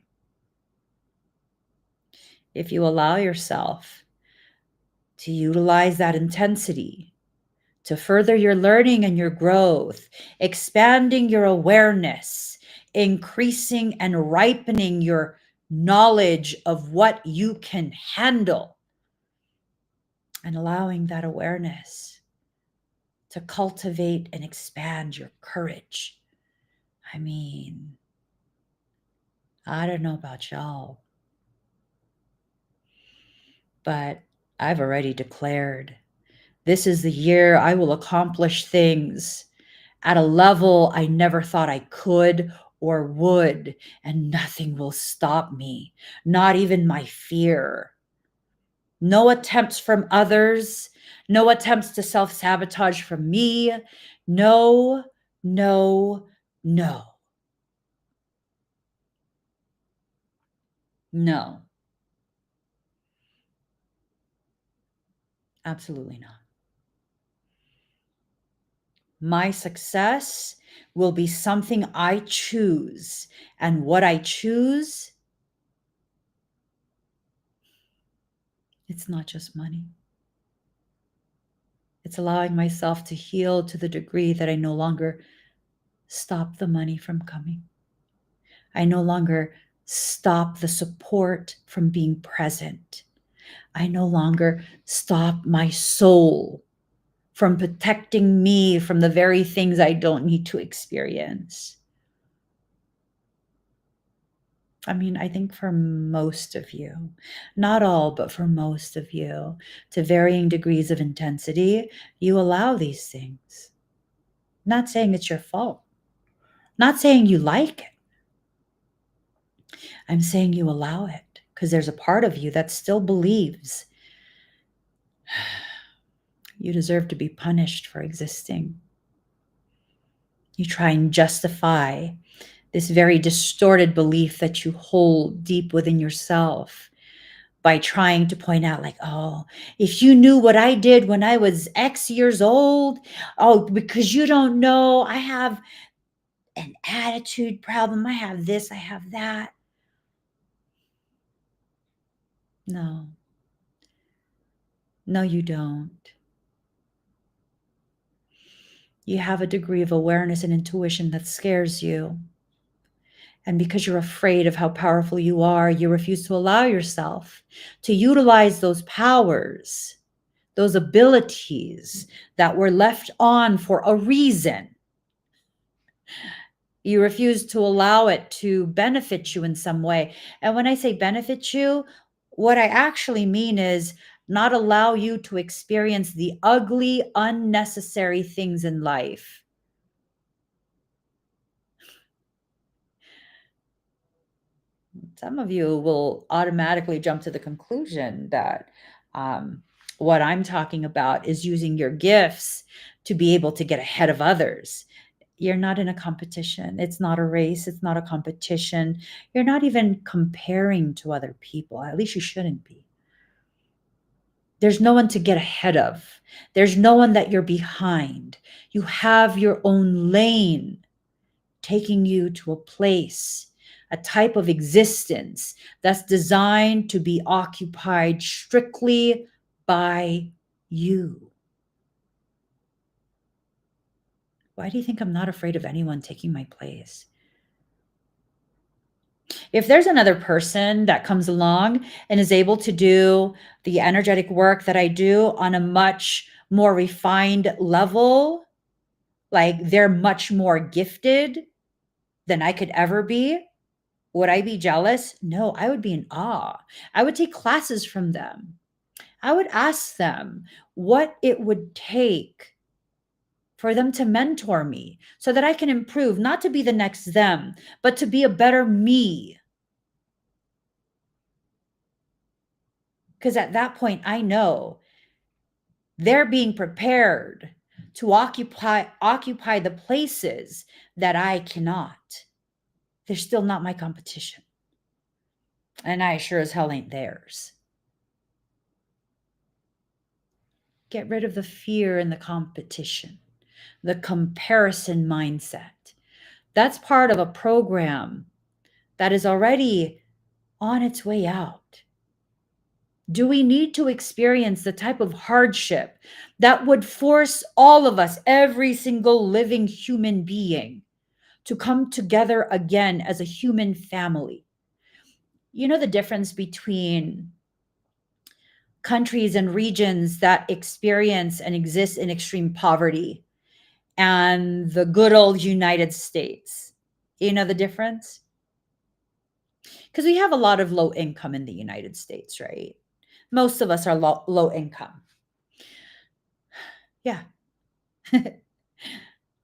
If you allow yourself to utilize that intensity to further your learning and your growth, expanding your awareness, increasing and ripening your knowledge of what you can handle, and allowing that awareness to cultivate and expand your courage. I mean, I don't know about y'all, but I've already declared This is the year I will accomplish things at a level I never thought I could or would, and nothing will stop me, not even my fear. No attempts from others, no attempts to self sabotage from me. No, no, no, no, absolutely not. My success will be something I choose, and what I choose, it's not just money. It's allowing myself to heal to the degree that I no longer stop the money from coming. I no longer stop the support from being present. I no longer stop my soul from protecting me from the very things I don't need to experience. I mean, I think for most of you, not all, but for most of you, to varying degrees of intensity, you allow these things. Not saying it's your fault, not saying you like it. I'm saying you allow it because there's a part of you that still believes you deserve to be punished for existing. You try and justify this very distorted belief that you hold deep within yourself by trying to point out, like, oh, if you knew what I did when I was X years old, oh, because you don't know, I have an attitude problem, I have this, I have that. No, no, you don't. You have a degree of awareness and intuition that scares you. And because you're afraid of how powerful you are, you refuse to allow yourself to utilize those powers, those abilities that were left on for a reason. You refuse to allow it to benefit you in some way. And when I say benefit you, what I actually mean is not allow you to experience the ugly, unnecessary things in life. Some of you will automatically jump to the conclusion that what I'm talking about is using your gifts to be able to get ahead of others. You're not in a competition. It's not a race. It's not a competition. You're not even comparing to other people. At least you shouldn't be. There's no one to get ahead of. There's no one that you're behind. You have your own lane taking you to a place, a type of existence that's designed to be occupied strictly by you. Why do you think I'm not afraid of anyone taking my place? If there's another person that comes along and is able to do the energetic work that I do on a much more refined level, like they're much more gifted than I could ever be, would I be jealous? No, I would be in awe. I would take classes from them. I would ask them what it would take for them to mentor me so that I can improve, not to be the next them, but to be a better me. Because at that point, I know they're being prepared to occupy the places that I cannot. They're still not my competition. And I sure as hell ain't theirs. Get rid of the fear and the competition, the comparison mindset. That's part of a program that is already on its way out. Do we need to experience the type of hardship that would force all of us, every single living human being, to come together again as a human family? You know the difference between countries and regions that experience and exist in extreme poverty and the good old United States. You know the difference? Because we have a lot of low income in the United States, right? Most of us are low income. Yeah.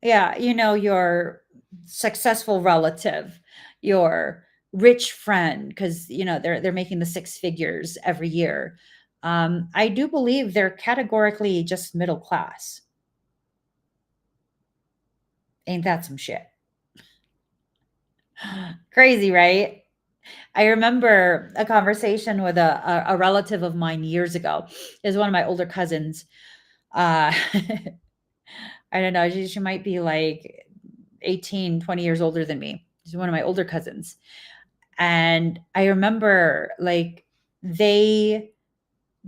Yeah, your successful relative, your rich friend, because they're making the six figures every year. I do believe they're categorically just middle class. Ain't that some shit? Crazy, right? I remember a conversation with a relative of mine years ago. Is one of my older cousins. I don't know. She might be like 18, 20 years older than me. She's one of my older cousins. And I remember like they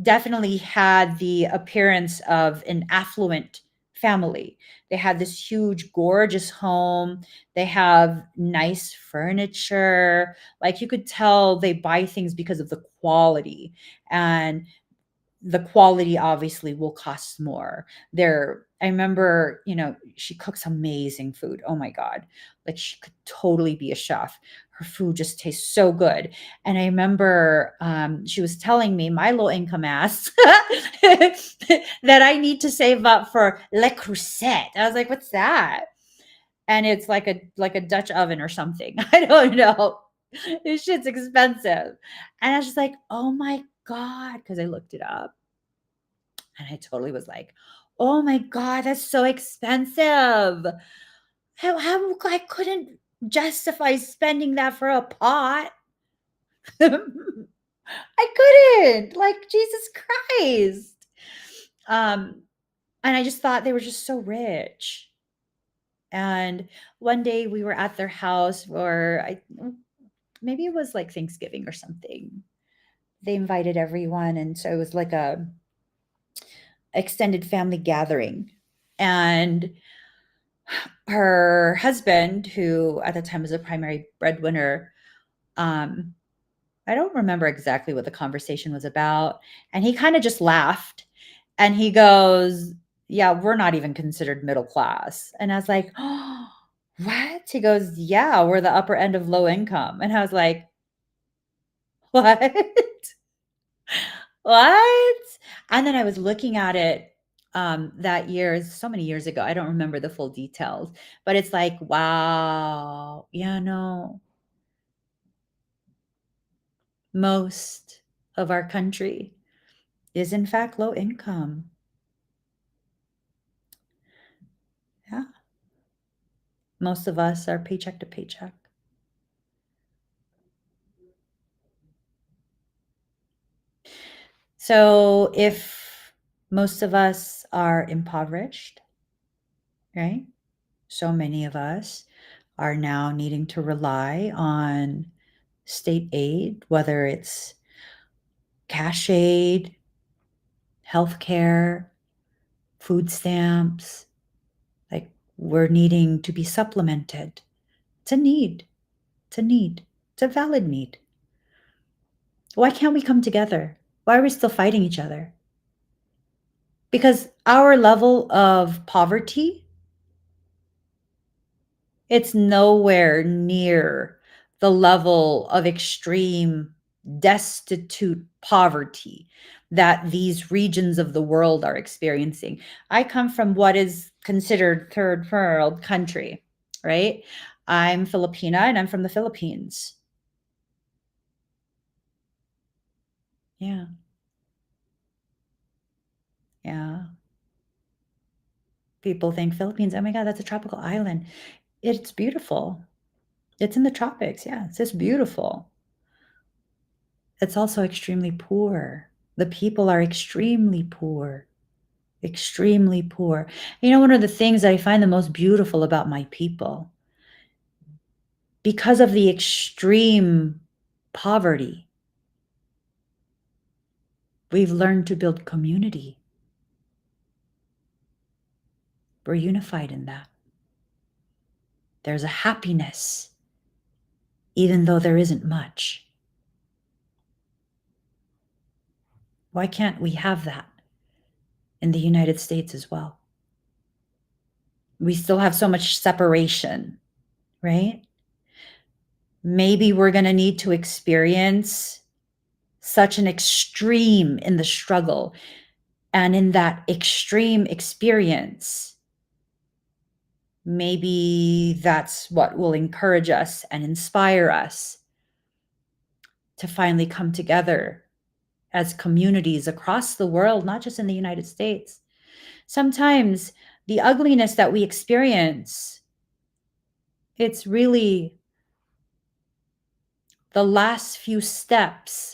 definitely had the appearance of an affluent family. They had this huge, gorgeous home. They have nice furniture. Like you could tell they buy things because of the quality. And the quality obviously will cost more. I remember, she cooks amazing food. Oh my God. Like she could totally be a chef. Her food just tastes so good. And I remember she was telling me, my low income ass, that I need to save up for Le Creuset. I was like, what's that? And it's like a Dutch oven or something. I don't know. This shit's expensive. And I was just like, oh my God, because I looked it up. And I totally was like, "Oh my God, that's so expensive. How I couldn't justify spending that for a pot." I couldn't. Like, Jesus Christ. Um, and I just thought they were just so rich. And one day we were at their house, or maybe it was like Thanksgiving or something. They invited everyone, and so it was like a extended family gathering. And her husband, who at the time was a primary breadwinner, um, I don't remember exactly what the conversation was about. And he kind of just laughed and he goes, "Yeah, we're not even considered middle class." And I was like, "Oh, what?" He goes, "Yeah, we're the upper end of low income." And I was like, "What?" What? And then I was looking at it that year, so many years ago. I don't remember the full details, but it's like, wow, most of our country is in fact low income. Yeah. Most of us are paycheck to paycheck. So if most of us are impoverished, right? So many of us are now needing to rely on state aid, whether it's cash aid, healthcare, food stamps. Like we're needing to be supplemented. It's a need. It's a need. It's a valid need. Why can't we come together? Why are we still fighting each other? Because our level of poverty, it's nowhere near the level of extreme destitute poverty that these regions of the world are experiencing. I come from what is considered third world country, right? I'm Filipina and I'm from the Philippines. Yeah. Yeah. People think Philippines, oh my God, that's a tropical island. It's beautiful. It's in the tropics. Yeah, it's just beautiful. It's also extremely poor. The people are extremely poor, extremely poor. One of the things that I find the most beautiful about my people, because of the extreme poverty, we've learned to build community. We're unified in that. There's a happiness, even though there isn't much. Why can't we have that in the United States as well? We still have so much separation, right? Maybe we're going to need to experience such an extreme in the struggle And in that extreme experience, maybe that's what will encourage us and inspire us to finally come together as communities across the world, not just in the United States. Sometimes the ugliness that we experience, it's really the last few steps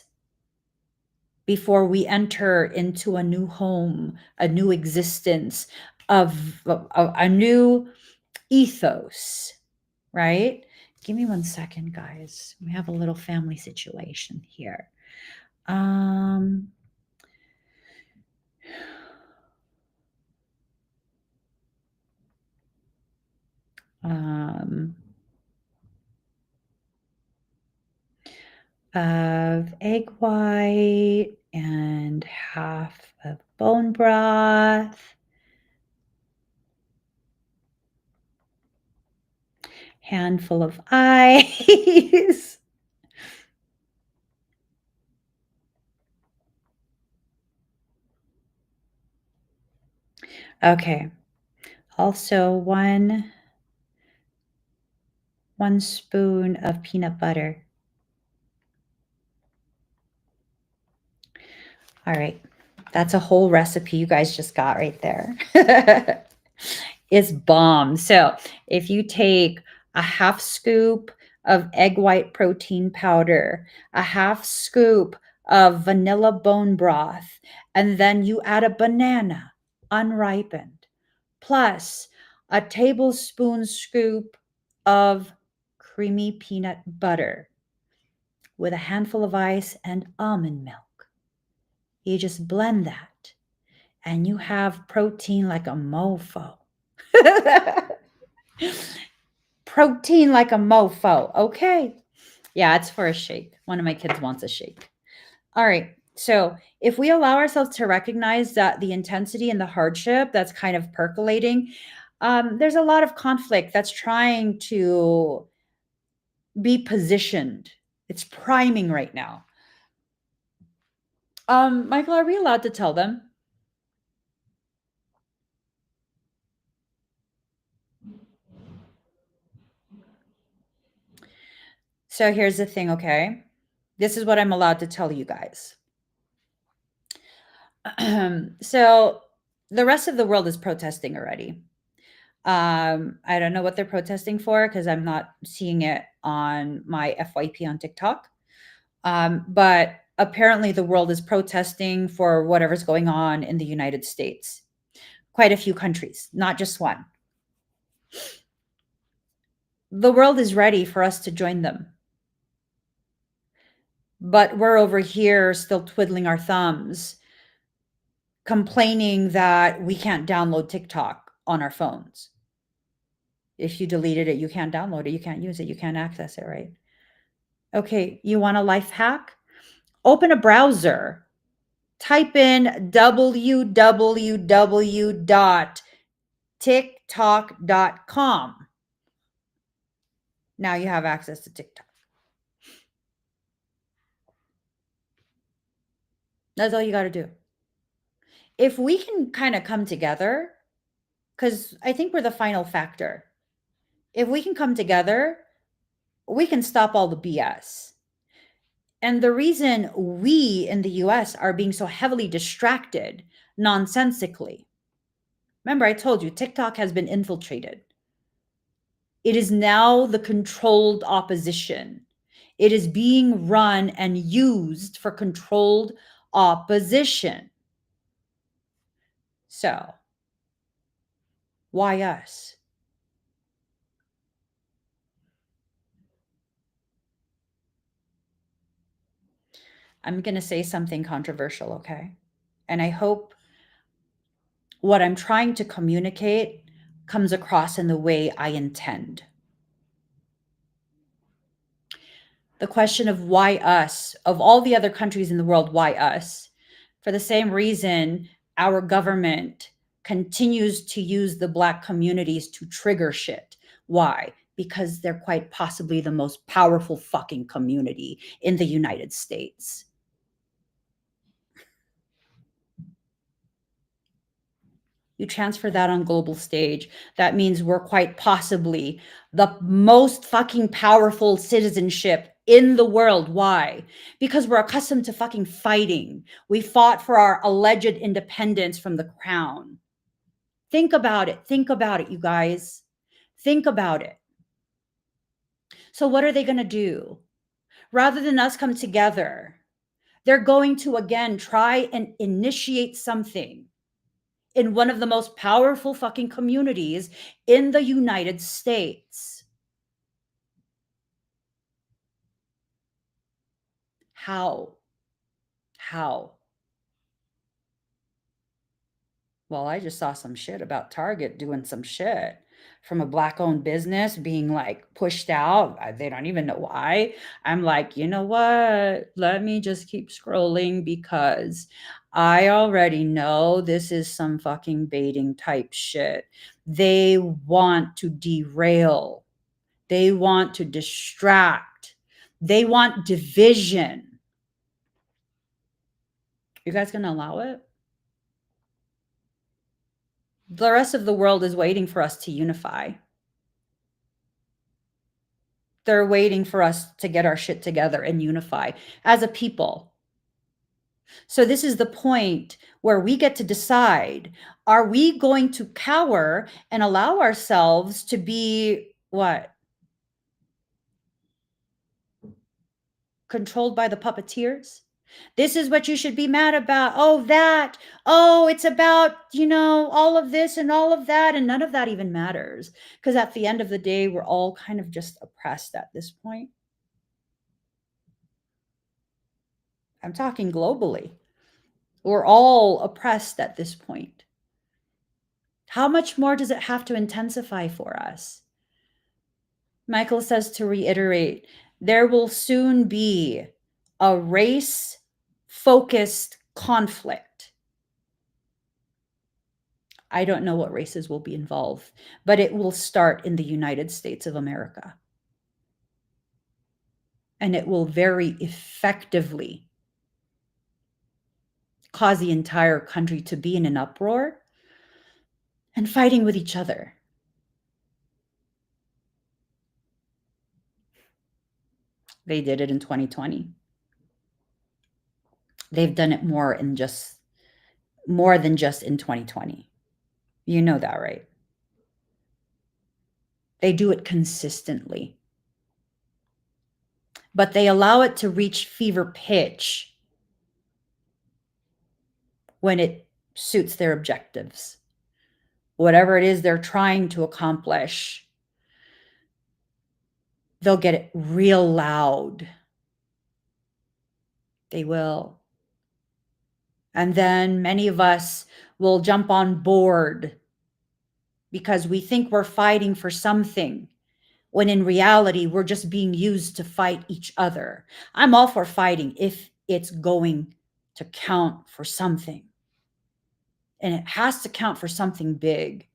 before we enter into a new home, a new existence, of a new ethos, right? Give me 1 second, guys. We have a little family situation here. Um, um, of egg white and half of bone broth, handful of ice. Okay. Also one spoon of peanut butter. All right. That's a whole recipe you guys just got right there. It's bomb. So if you take a half scoop of egg white protein powder, a half scoop of vanilla bone broth, and then you add a banana, unripened, plus a tablespoon scoop of creamy peanut butter with a handful of ice and almond milk. You just blend that and you have protein like a mofo. Protein like a mofo. Okay. Yeah, it's for a shake. One of my kids wants a shake. All right. So if we allow ourselves to recognize that the intensity and the hardship that's kind of percolating, there's a lot of conflict that's trying to be positioned. It's priming right now. Michael, are we allowed to tell them? So here's the thing, okay? This is what I'm allowed to tell you guys. So the rest of the world is protesting already. I don't know what they're protesting for because I'm not seeing it on my FYP on TikTok. But apparently the world is protesting for whatever's going on in the United States. Quite a few countries, not just one. The world is ready for us to join them. But we're over here still twiddling our thumbs, complaining that we can't download TikTok on our phones. If you deleted it, you can't download it, you can't use it, you can't access it, right? Okay, you want a life hack? Open a browser, type in www.tiktok.com. Now you have access to TikTok. That's all you got to do. If we can kind of come together, because I think we're the final factor. If we can come together, we can stop all the BS. And the reason we in the US are being so heavily distracted nonsensically, remember, I told you TikTok has been infiltrated. It is now the controlled opposition. It is being run and used for controlled opposition. So, why us? I'm going to say something controversial, okay? And I hope what I'm trying to communicate comes across in the way I intend. The question of why us, of all the other countries in the world, why us? For the same reason, our government continues to use the Black communities to trigger shit. Why? Because they're quite possibly the most powerful fucking community in the United States. You transfer that on global stage. That means we're quite possibly the most fucking powerful citizenship in the world. Why? Because we're accustomed to fucking fighting. We fought for our alleged independence from the crown. Think about it. Think about it, you guys. Think about it. So what are they going to do? Rather than us come together, they're going to again try and initiate something in one of the most powerful fucking communities in the United States. How? How? Well, I just saw some shit about Target doing some shit from a black owned business being like pushed out. They don't even know why. I'm like, you know what? Let me just keep scrolling because I already know this is some fucking baiting type shit. They want to derail, they want to distract, they want division. You guys gonna allow it? The rest of the world is waiting for us to unify. They're waiting for us to get our shit together and unify as a people. So this is the point where we get to decide, are we going to cower and allow ourselves to be what? Controlled by the puppeteers? This is what you should be mad about. Oh, that. Oh, it's about, all of this and all of that. And none of that even matters. Because at the end of the day, we're all kind of just oppressed at this point. I'm talking globally. We're all oppressed at this point. How much more does it have to intensify for us? Michael says to reiterate, there will soon be a race focused conflict. I don't know what races will be involved, but it will start in the United States of America. And it will very effectively cause the entire country to be in an uproar and fighting with each other. They did it in 2020. They've done it more than just in 2020. You know that, right? They do it consistently. But they allow it to reach fever pitch when it suits their objectives. Whatever it is they're trying to accomplish, they'll get it real loud. They will. And then many of us will jump on board because we think we're fighting for something, when in reality, we're just being used to fight each other. I'm all for fighting if it's going to count for something. And it has to count for something big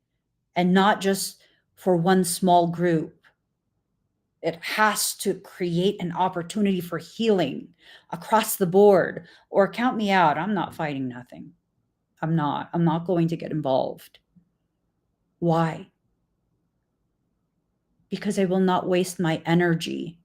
and not just for one small group. It has to create an opportunity for healing across the board, or count me out. I'm not fighting nothing. I'm not going to get involved. Why? Because I will not waste my energy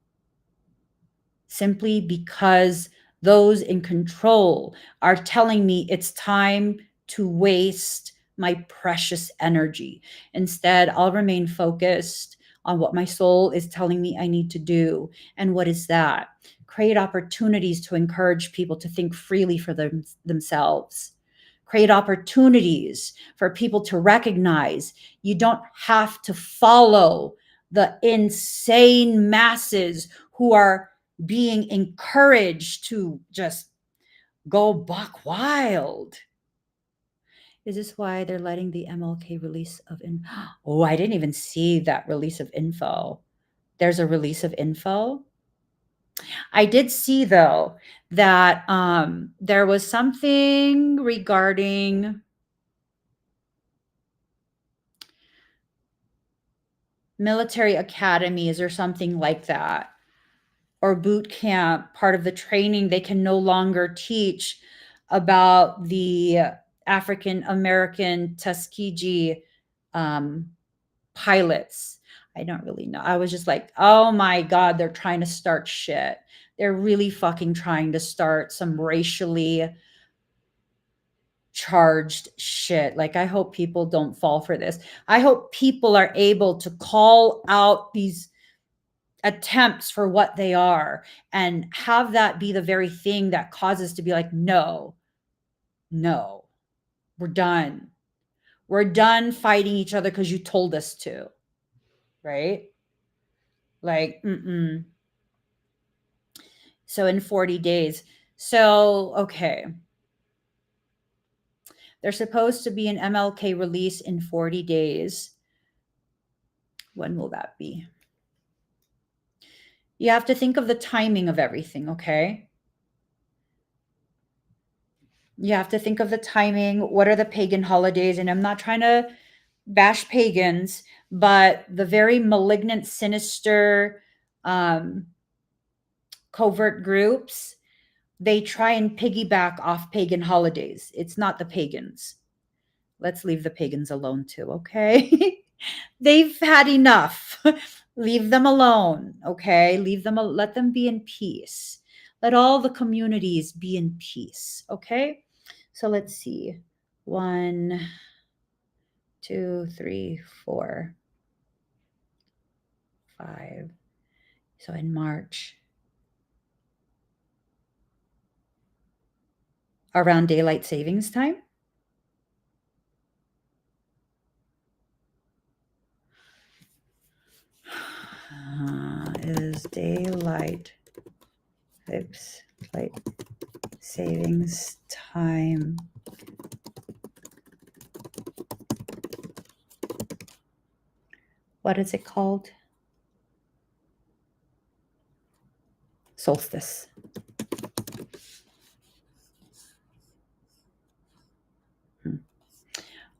simply because those in control are telling me it's time to waste my precious energy. Instead, I'll remain focused on what my soul is telling me I need to do. And what is that? Create opportunities to encourage people to think freely for themselves. Create opportunities for people to recognize you don't have to follow the insane masses who are being encouraged to just go buck wild. Is this why they're letting the MLK release of Oh, I didn't even see that release of info. There's a release of info. I did see though that there was something regarding military academies or something like that, or boot camp. Part of the training, they can no longer teach about the African American Tuskegee pilots. I don't really know. I was just like, oh my God, they're trying to start shit. They're really fucking trying to start some racially charged shit. Like, I hope people don't fall for this. I hope people are able to call out these attempts for what they are and have that be the very thing that causes to be like, no, no, we're done. We're done fighting each other because you told us to, right? Like, So in 40 days. So, okay. There's supposed to be an MLK release in 40 days. When will that be? You have to think of the timing of everything, okay? You have to think of the timing. What are the pagan holidays? And I'm not trying to bash pagans, but the very malignant, sinister, covert groups, they try and piggyback off pagan holidays. It's not the pagans. Let's leave the pagans alone too, okay? They've had enough. Leave them alone, okay? Let them be in peace. Let all the communities be in peace, okay? So let's see. 1, 2, 3, 4, 5. So in March, around daylight savings time. Is daylight savings time what is it called? Solstice.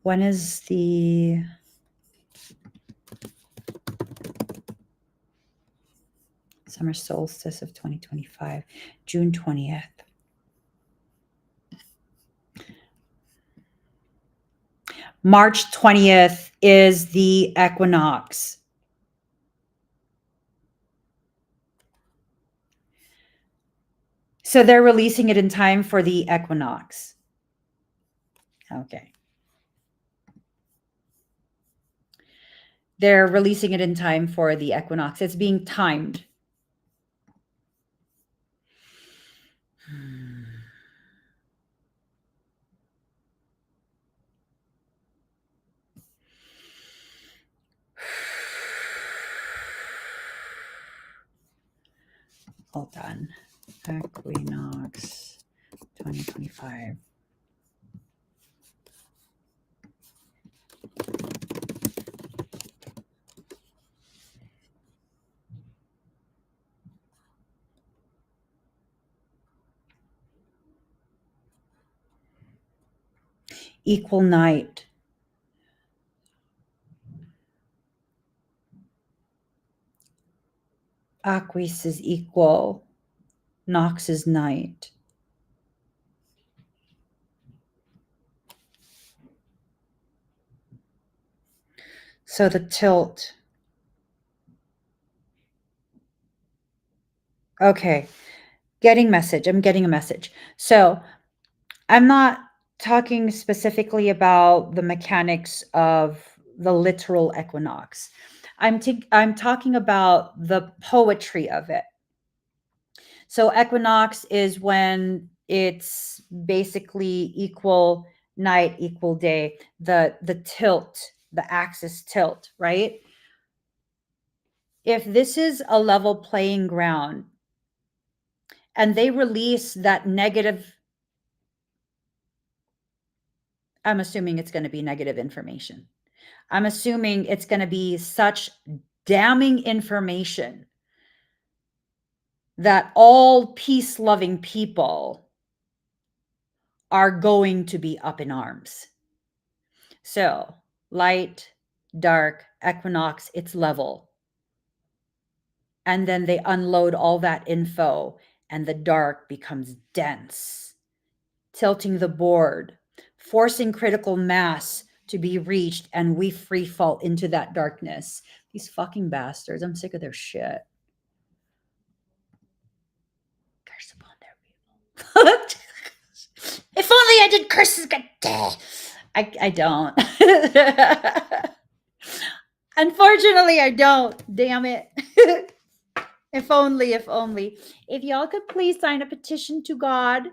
When is the summer solstice of 2025? June 20th. March 20th is the equinox. So they're releasing it in time for the equinox. Okay. They're releasing it in time for the equinox. It's being timed. Hold on. Equinox 2025. Equal night. Aquis is equal. Nox is night. So the tilt. Okay. Getting message. I'm getting a message. So I'm not talking specifically about the mechanics of the literal equinox. I'm talking about the poetry of it. So equinox is when it's basically equal night, equal day, the tilt, the axis tilt, right? If this is a level playing ground and they release that negative, I'm assuming it's going to be negative information. I'm assuming it's going to be such damning information that all peace-loving people are going to be up in arms. So, light, dark, equinox, it's level. And then they unload all that info and the dark becomes dense, tilting the board, forcing critical mass to be reached, and we free fall into that darkness. These fucking bastards. I'm sick of their shit. Curse upon their people. If only I did curses. I don't. Unfortunately, I don't. Damn it. If only, if only. If y'all could please sign a petition to God,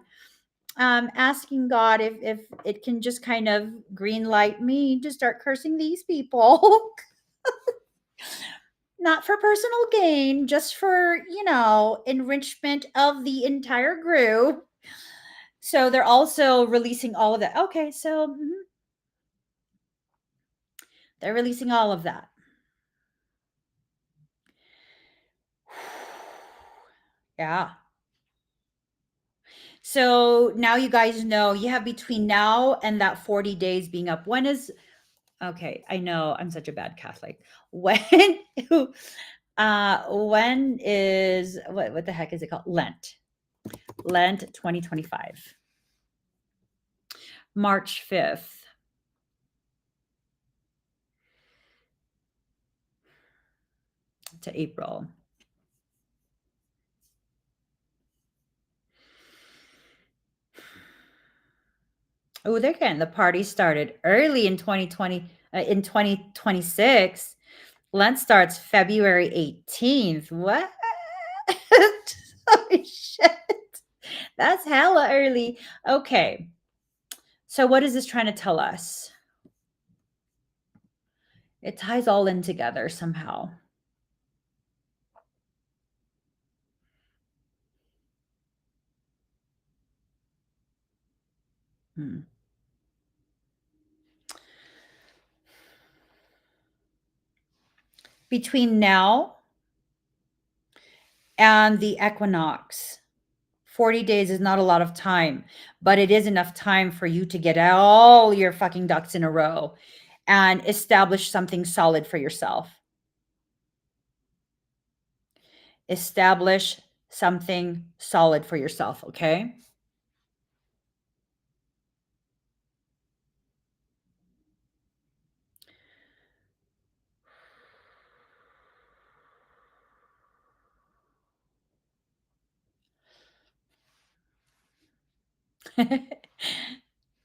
asking God if it can just kind of green light me to start cursing these people. Not for personal gain, just for, enrichment of the entire group. So they're also releasing all of that. Okay, so they're releasing all of that. Yeah. So now you guys know you have between now and that 40 days being up. Okay, I know I'm such a bad Catholic. When is what the heck is it called? Lent 2025. March 5th to April. Oh, they're getting the party started early in 2020. In 2026, Lent starts February 18th. What? Holy shit. That's hella early. Okay. So what is this trying to tell us? It ties all in together somehow. Between now and the equinox, 40 days is not a lot of time, but it is enough time for you to get all your fucking ducks in a row and establish something solid for yourself. Establish something solid for yourself, okay?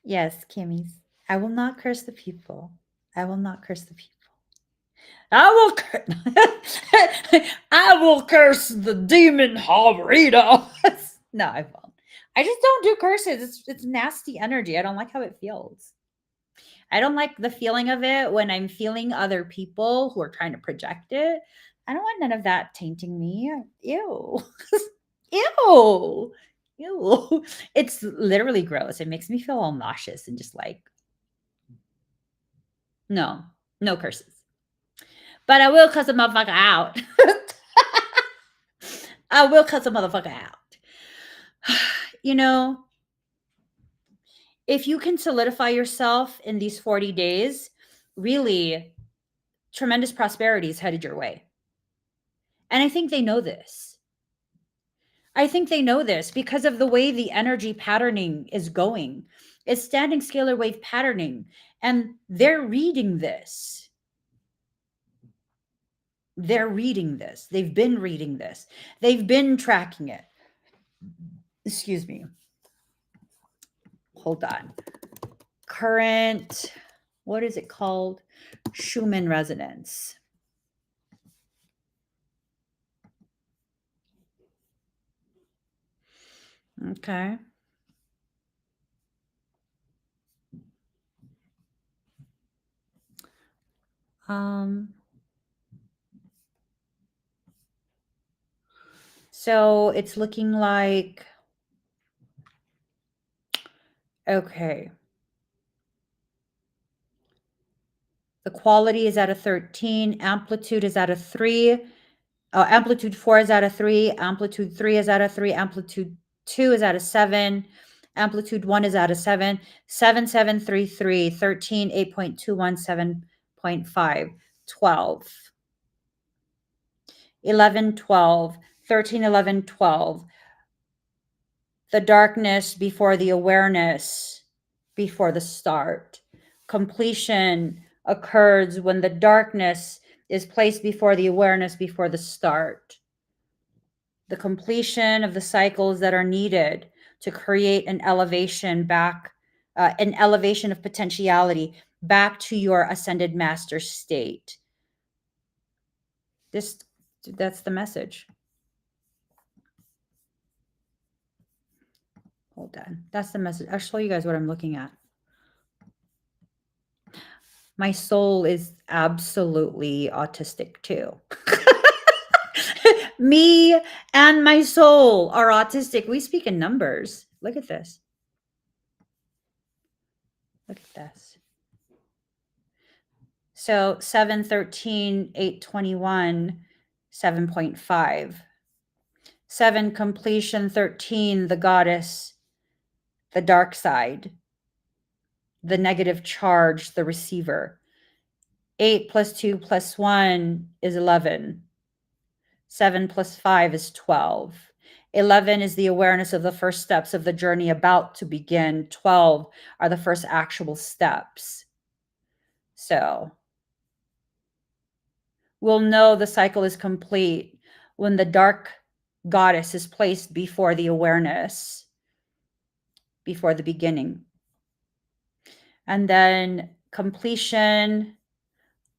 Yes, Kimmy's. I will not curse the people. I will not curse the people. I will curse the demon Harita. No, I won't. I just don't do curses. It's nasty energy. I don't like how it feels. I don't like the feeling of it when I'm feeling other people who are trying to project it. I don't want none of that tainting me. Ew. Ew. Ew. It's literally gross. It makes me feel all nauseous and just like, no curses. But I will cuss a motherfucker out. I will cuss a motherfucker out. If you can solidify yourself in these 40 days, really tremendous prosperity is headed your way. And I think they know this. I think they know this because of the way the energy patterning is going. It's standing scalar wave patterning, and they're reading this. They're reading this. They've been reading this. They've been tracking it. Excuse me. Hold on. Current, what is it called? Schumann resonance. Okay. So it's looking like, okay. The quality is at a 13, amplitude is at a 3, amplitude 4 is at a 3, amplitude 3 is at a 3, amplitude 2 is at a 7, amplitude 1 is at a 7, 7, 7, 3, 3, 13, 8.21, 7.5, 12, 11, 12, 13, 11, 12. The darkness before the awareness before the start. Completion occurs when the darkness is placed before the awareness before the start. The completion of the cycles that are needed to create an elevation back, an elevation of potentiality back to your ascended master state. That's the message. Hold on. That's the message. I'll show you guys what I'm looking at. My soul is absolutely autistic too. Me and my soul are autistic. We speak in numbers. Look at this. Look at this. So 7, 13, 8, 21, 7.5. 7, completion. 13, the goddess, the dark side, the negative charge, the receiver. 8 plus 2 plus 1 is 11. 7 plus 5 is 12. 11 is the awareness of the first steps of the journey about to begin. 12 are the first actual steps. So we'll know the cycle is complete when the dark goddess is placed before the awareness, before the beginning. And then completion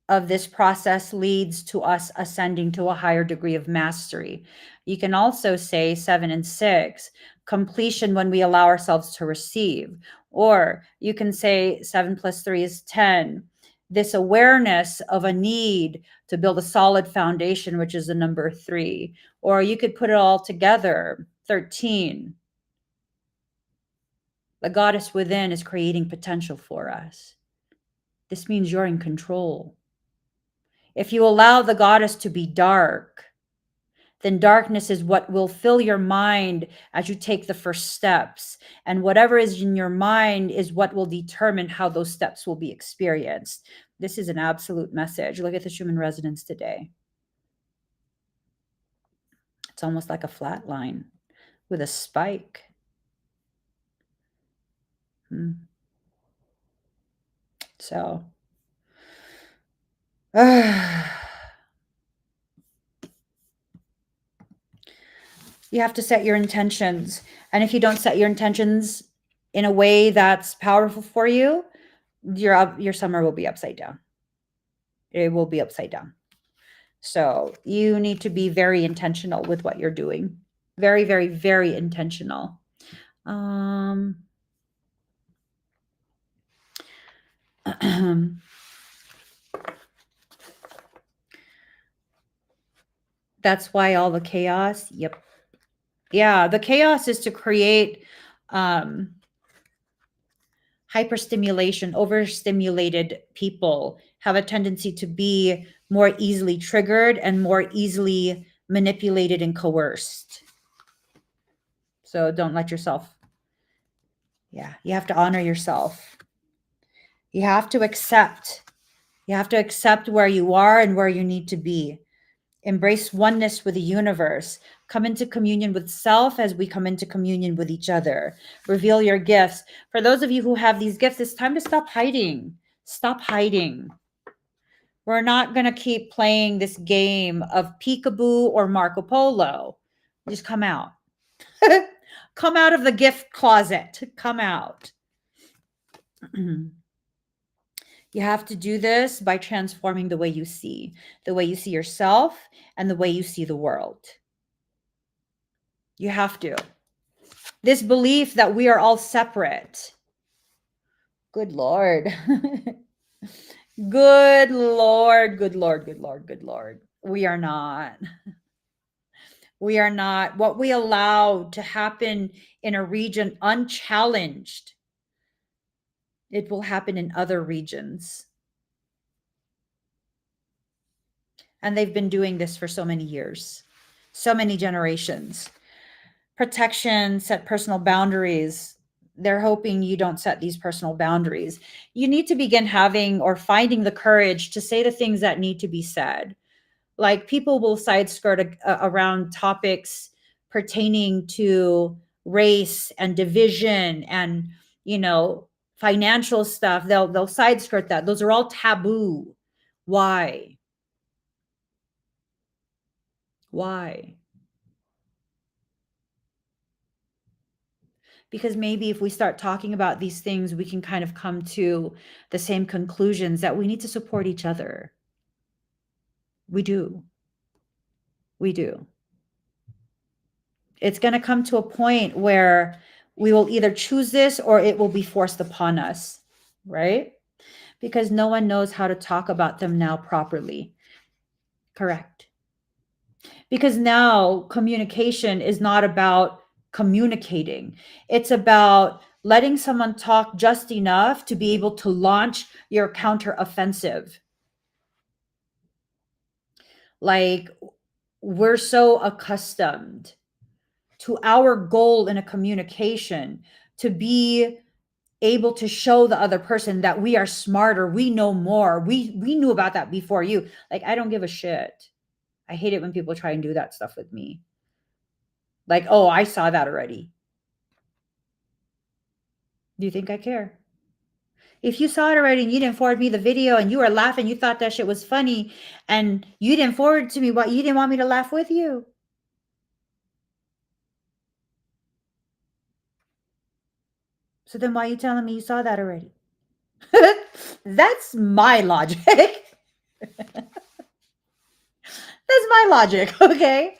of this process leads to us ascending to a higher degree of mastery. You can also say 7 and 6, completion when we allow ourselves to receive. Or you can say 7 plus 3 is 10. This awareness of a need to build a solid foundation, which is the number 3. Or you could put it all together, 13. The goddess within is creating potential for us. This means you're in control. If you allow the goddess to be dark, then darkness is what will fill your mind as you take the first steps. And whatever is in your mind is what will determine how those steps will be experienced. This is an absolute message. Look at the Schumann resonance today. It's almost like a flat line with a spike. So, you have to set your intentions. And if you don't set your intentions in a way that's powerful for you, your summer will be upside down. It will be upside down. So you need to be very intentional with what you're doing. Very, very, very intentional. That's why all the chaos. Yep. Yeah, the chaos is to create hyperstimulation. Overstimulated people have a tendency to be more easily triggered and more easily manipulated and coerced. So don't let yourself. Yeah, you have to honor yourself. You have to accept. You have to accept where you are and where you need to be. Embrace oneness with the universe. Come into communion with self as we come into communion with each other. Reveal your gifts. For those of you who have these gifts, it's time to stop hiding. Stop hiding. We're not going to keep playing this game of peekaboo or Marco Polo. Just come out. Come out of the gift closet. Come out. You have to do this by transforming the way you see yourself and the way you see the world. You have to. This belief that we are all separate. Good Lord. Good Lord, good Lord, good Lord, good Lord. We are not. We are not. What we allow to happen in a region unchallenged, it will happen in other regions. And they've been doing this for so many years, so many generations. Protection, set personal boundaries. They're hoping you don't set these personal boundaries. You need to begin having or finding the courage to say the things that need to be said. Like people will side skirt around topics pertaining to race and division and, financial stuff, they'll side skirt that. Those are all taboo. Why? Why? Because maybe if we start talking about these things, we can kind of come to the same conclusions that we need to support each other. We do. We do. It's going to come to a point where we will either choose this or it will be forced upon us, right? Because no one knows how to talk about them now properly. Correct. Because now communication is not about communicating, it's about letting someone talk just enough to be able to launch your counteroffensive. Like, we're so accustomed to our goal in a communication to be able to show the other person that we are smarter, we know more, we knew about that before you. Like, I don't give a shit. I hate it when people try and do that stuff with me. Like, oh, I saw that already. Do you think I care? If you saw it already and you didn't forward me the video and you were laughing, you thought that shit was funny, and you didn't forward it to me, what, you didn't want me to laugh with you? So then why are you telling me you saw that already? That's my logic. That's my logic, okay?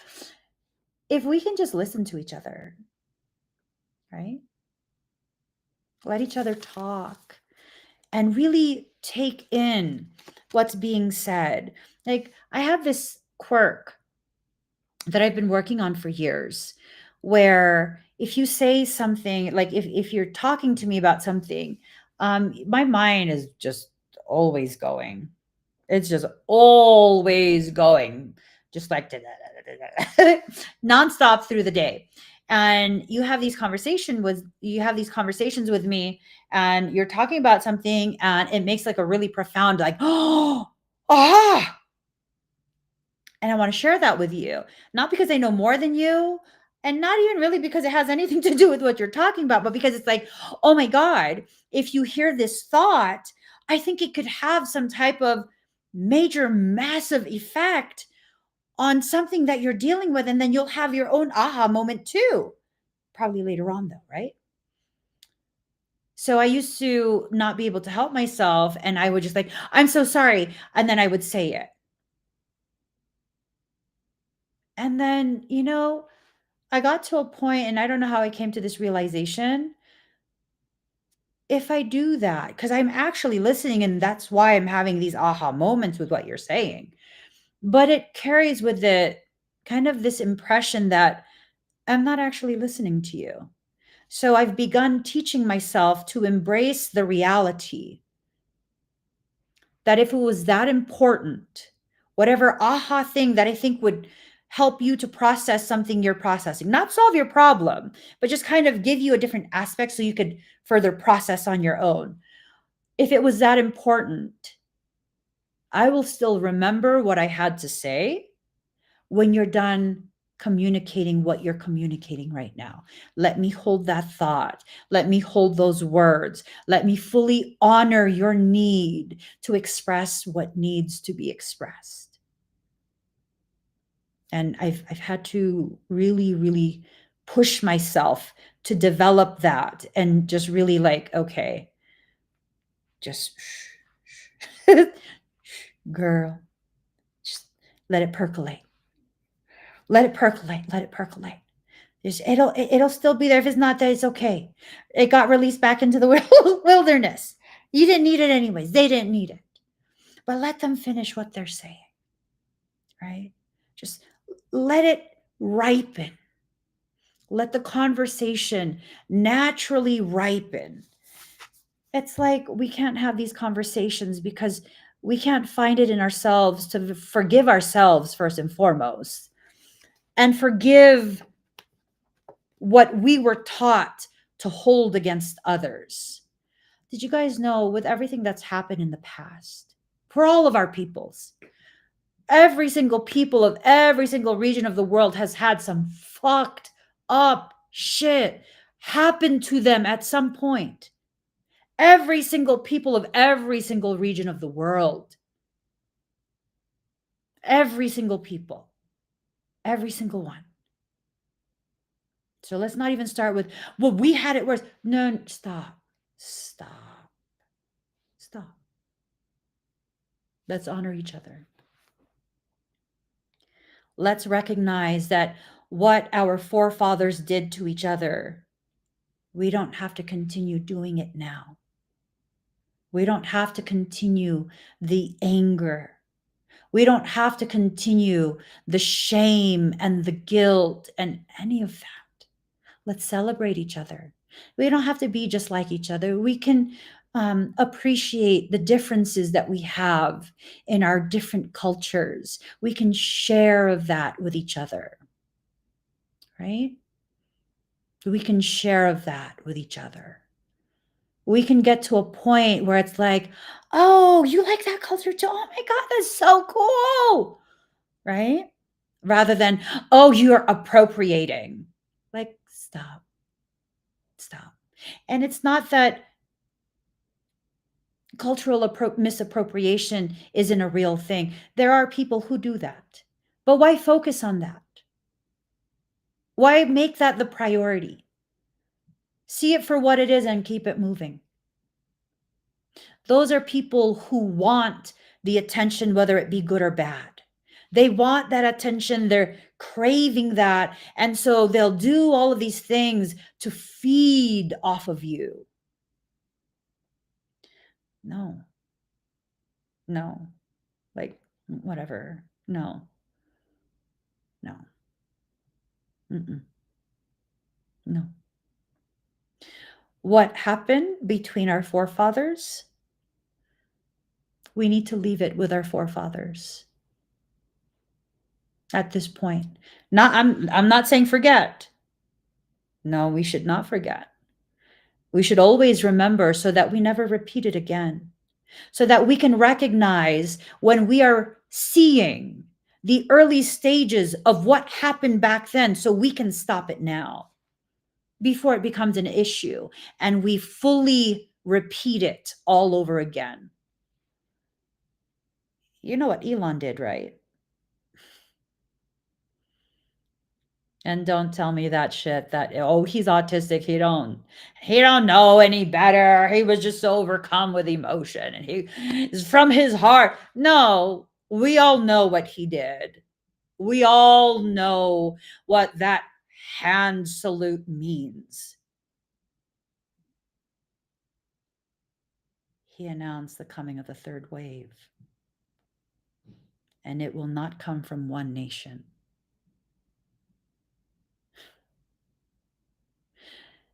If we can just listen to each other, right? Let each other talk and really take in what's being said. Like, I have this quirk that I've been working on for years, where if you say something, like if you're talking to me about something, my mind is just always going. It's just always going, just like nonstop through the day. And you have these conversations with me, and you're talking about something, and it makes like a really profound, like, oh, ah, and I want to share that with you, not because I know more than you, and not even really because it has anything to do with what you're talking about, but because it's like, oh my God, if you hear this thought, I think it could have some type of major, massive effect on something that you're dealing with. And then you'll have your own aha moment too, probably later on, though, right? So I used to not be able to help myself. And I would just like, I'm so sorry. And then I would say it. And then, I got to a point, and I don't know how I came to this realization. If I do that, because I'm actually listening, and that's why I'm having these aha moments with what you're saying, but it carries with it kind of this impression that I'm not actually listening to you. So I've begun teaching myself to embrace the reality that if it was that important, whatever aha thing that I think would help you to process something you're processing, not solve your problem, but just kind of give you a different aspect so you could further process on your own. If it was that important, I will still remember what I had to say when you're done communicating what you're communicating right now. Let me hold that thought. Let me hold those words. Let me fully honor your need to express what needs to be expressed. And I've had to really, really push myself to develop that, and just really like, okay, just girl, just let it percolate. Let it percolate. Let it percolate. It'll still be there. If it's not there, it's okay. It got released back into the wilderness. You didn't need it anyways. They didn't need it. But let them finish what they're saying, right? Just let it ripen. Let the conversation naturally ripen. It's like we can't have these conversations because we can't find it in ourselves to forgive ourselves first and foremost, and forgive what we were taught to hold against others. Did you guys know, with everything that's happened in the past, for all of our peoples, every single people of every single region of the world has had some fucked up shit happen to them at some point. Every single people of every single region of the world. Every single people. Every single one. So let's not even start with, well, we had it worse. No, stop. Stop. Stop. Let's honor each other. Let's recognize that what our forefathers did to each other, we don't have to continue doing it now. We don't have to continue the anger. We don't have to continue the shame and the guilt and any of that. Let's celebrate each other. We don't have to be just like each other. We can appreciate the differences that we have in our different cultures. We can share of that with each other, right? We can share of that with each other. We can get to a point where it's like, oh, you like that culture too? Oh my God, that's so cool, right? Rather than, oh, you're appropriating. Like, stop. Stop. And it's not that cultural misappropriation isn't a real thing. There are people who do that. But why focus on that? Why make that the priority? See it for what it is and keep it moving. Those are people who want the attention, whether it be good or bad. They want that attention. They're craving that. And so they'll do all of these things to feed off of you. No, no, like, whatever. No, no, mm-mm, no. What happened between our forefathers? We need to leave it with our forefathers at this point. I'm not saying forget. No, we should not forget. We should always remember so that we never repeat it again. So that we can recognize when we are seeing the early stages of what happened back then, so we can stop it now before it becomes an issue and we fully repeat it all over again. You know what Elon did, right? And don't tell me that shit that, oh, he's autistic, he don't know any better, he was just overcome with emotion and he is from his heart. No, we all know what he did. We all know what that hand salute means. He announced the coming of the third wave, and it will not come from one nation.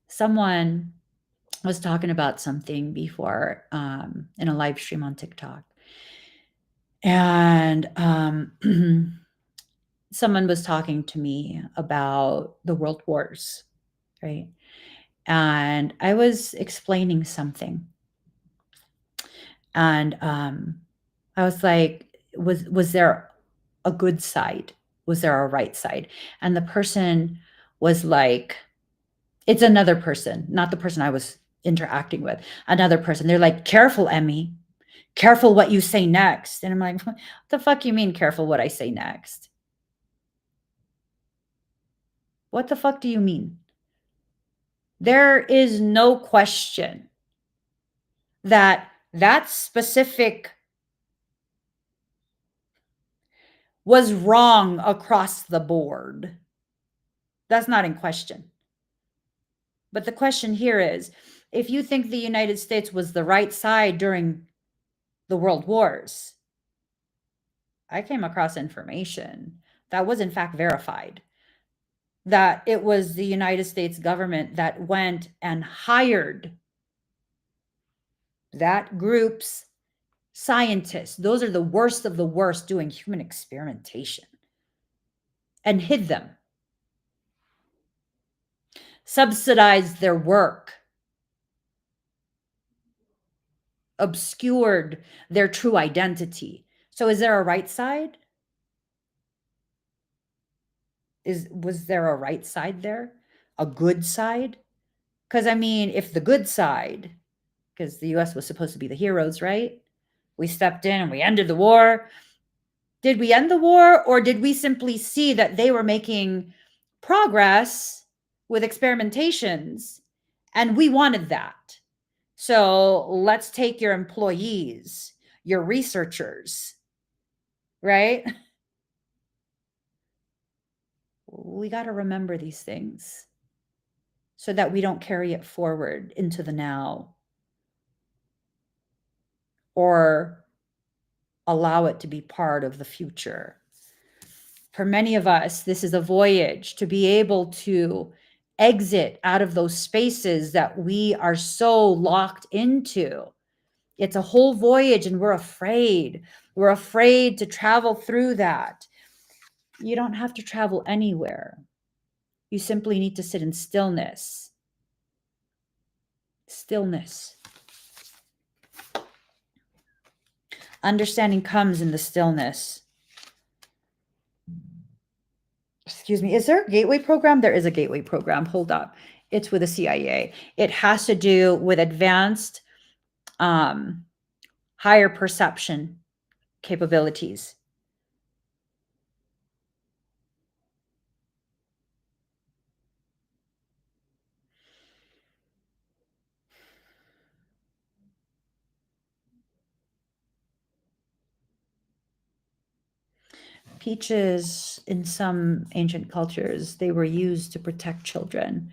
Someone was talking about something before in a live stream on TikTok. And someone was talking to me about the world wars, right? And I was explaining something. And I was like, was there a good side? Was there a right side? And the person was like, it's another person, not the person I was interacting with, another person. They're like, careful, Emmy, careful what you say next. And I'm like, what the fuck you mean careful what I say next? What the fuck do you mean? There is no question that that specific was wrong across the board. That's not in question. But the question here is, if you think the United States was the right side during the world wars, I came across information that was in fact verified that it was the United States government that went and hired that group's scientists. Those are the worst of the worst doing human experimentation, and hid them, subsidized their work, obscured their true identity. So is there a right side? Was there a right side there? A good side? Because I mean, if the good side because the US was supposed to be the heroes, right? We stepped in and we ended the war. Did we end the war, or did we simply see that they were making progress with experimentations and we wanted that? So let's take your employees, your researchers, right? We got to remember these things so that we don't carry it forward into the now or allow it to be part of the future. For many of us, this is a voyage to be able to exit out of those spaces that we are so locked into. It's a whole voyage, and we're afraid. We're afraid to travel through that. You don't have to travel anywhere. You simply need to sit in stillness. Stillness. Understanding comes in the stillness. Excuse me. Is there a gateway program? There is a gateway program. Hold up. It's with the CIA. It has to do with advanced higher perception capabilities. Peaches, in some ancient cultures, they were used to protect children.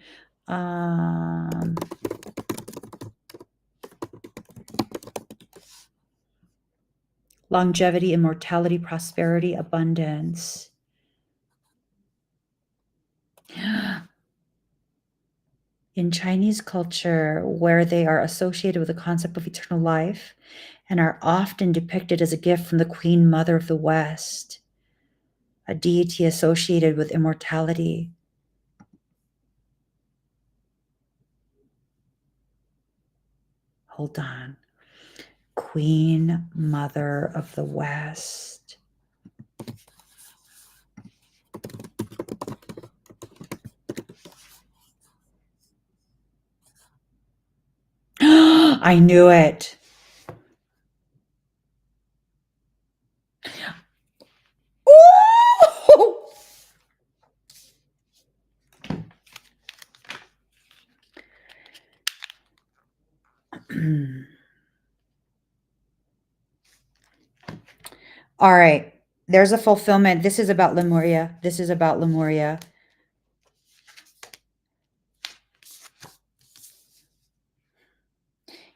Longevity, immortality, prosperity, abundance. In Chinese culture, where they are associated with the concept of eternal life and are often depicted as a gift from the Queen Mother of the West, a deity associated with immortality. Hold on. Queen Mother of the West. I knew it. All right. There's a fulfillment. This is about Lemuria. This is about Lemuria.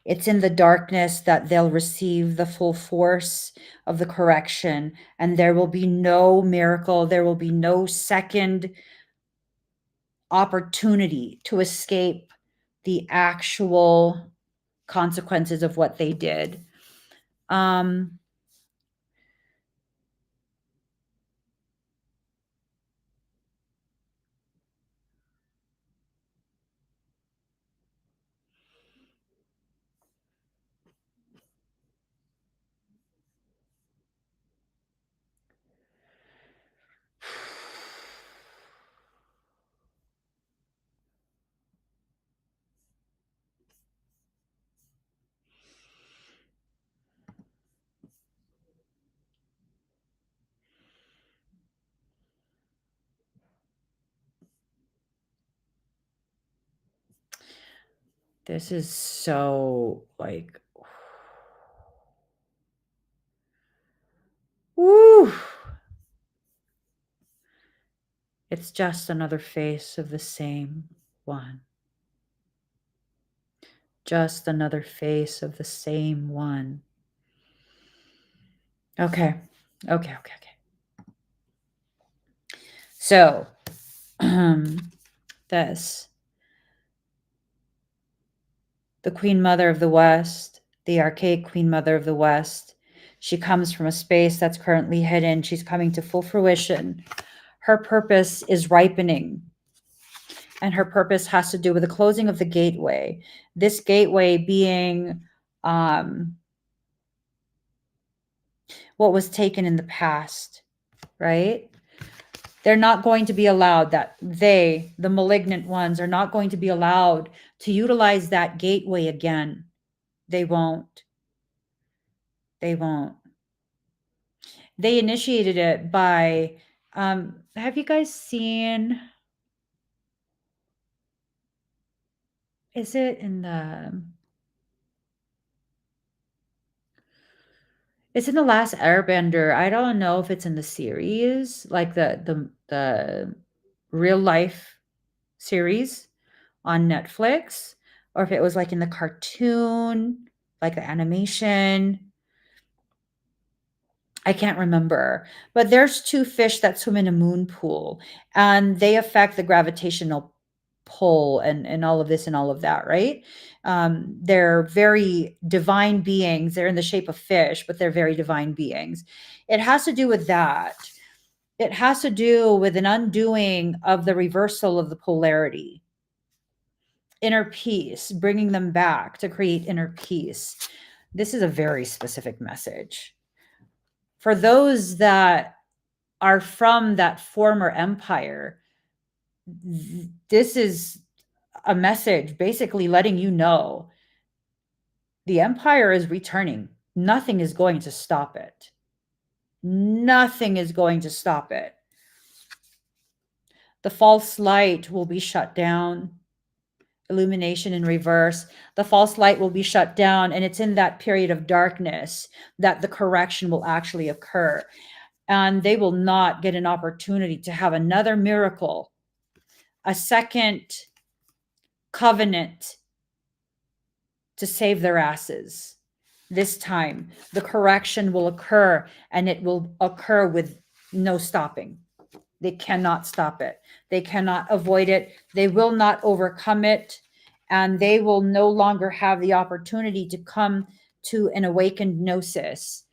It's in the darkness that they'll receive the full force of the correction, and there will be no miracle. There will be no second opportunity to escape the actual consequences of what they did. This is so like, woo. It's just another face of the same one. Just another face of the same one. Okay. So, this. The Queen Mother of the West, the archaic Queen Mother of the West. She comes from a space that's currently hidden. She's coming to full fruition. Her purpose is ripening. And her purpose has to do with the closing of the gateway. This gateway being what was taken in the past, right? They're not going to be allowed that they, the malignant ones, are not going to be allowed to utilize that gateway again. They won't. They won't. They initiated it by, have you guys seen, is it in the, it's in the last Airbender. I don't know if it's in the series, like the real life series on Netflix, or if it was like in the cartoon, like the animation. I can't remember, but there's two fish that swim in a moon pool, and they affect the gravitational pull and all of this and all of that, right? They're very divine beings. They're in the shape of fish, but they're very divine beings. It has to do with that. It has to do with an undoing of the reversal of the polarity, inner peace, bringing them back to create inner peace. This is a very specific message. For those that are from that former empire, this is a message basically letting you know the empire is returning. Nothing is going to stop it. Nothing is going to stop it. The false light will be shut down. Illumination in reverse. The false light will be shut down, and it's in that period of darkness that the correction will actually occur. And they will not get an opportunity to have another miracle, a second covenant to save their asses. This time, the correction will occur, and it will occur with no stopping. They cannot stop it. They cannot avoid it. They will not overcome it, and they will no longer have the opportunity to come to an awakened gnosis.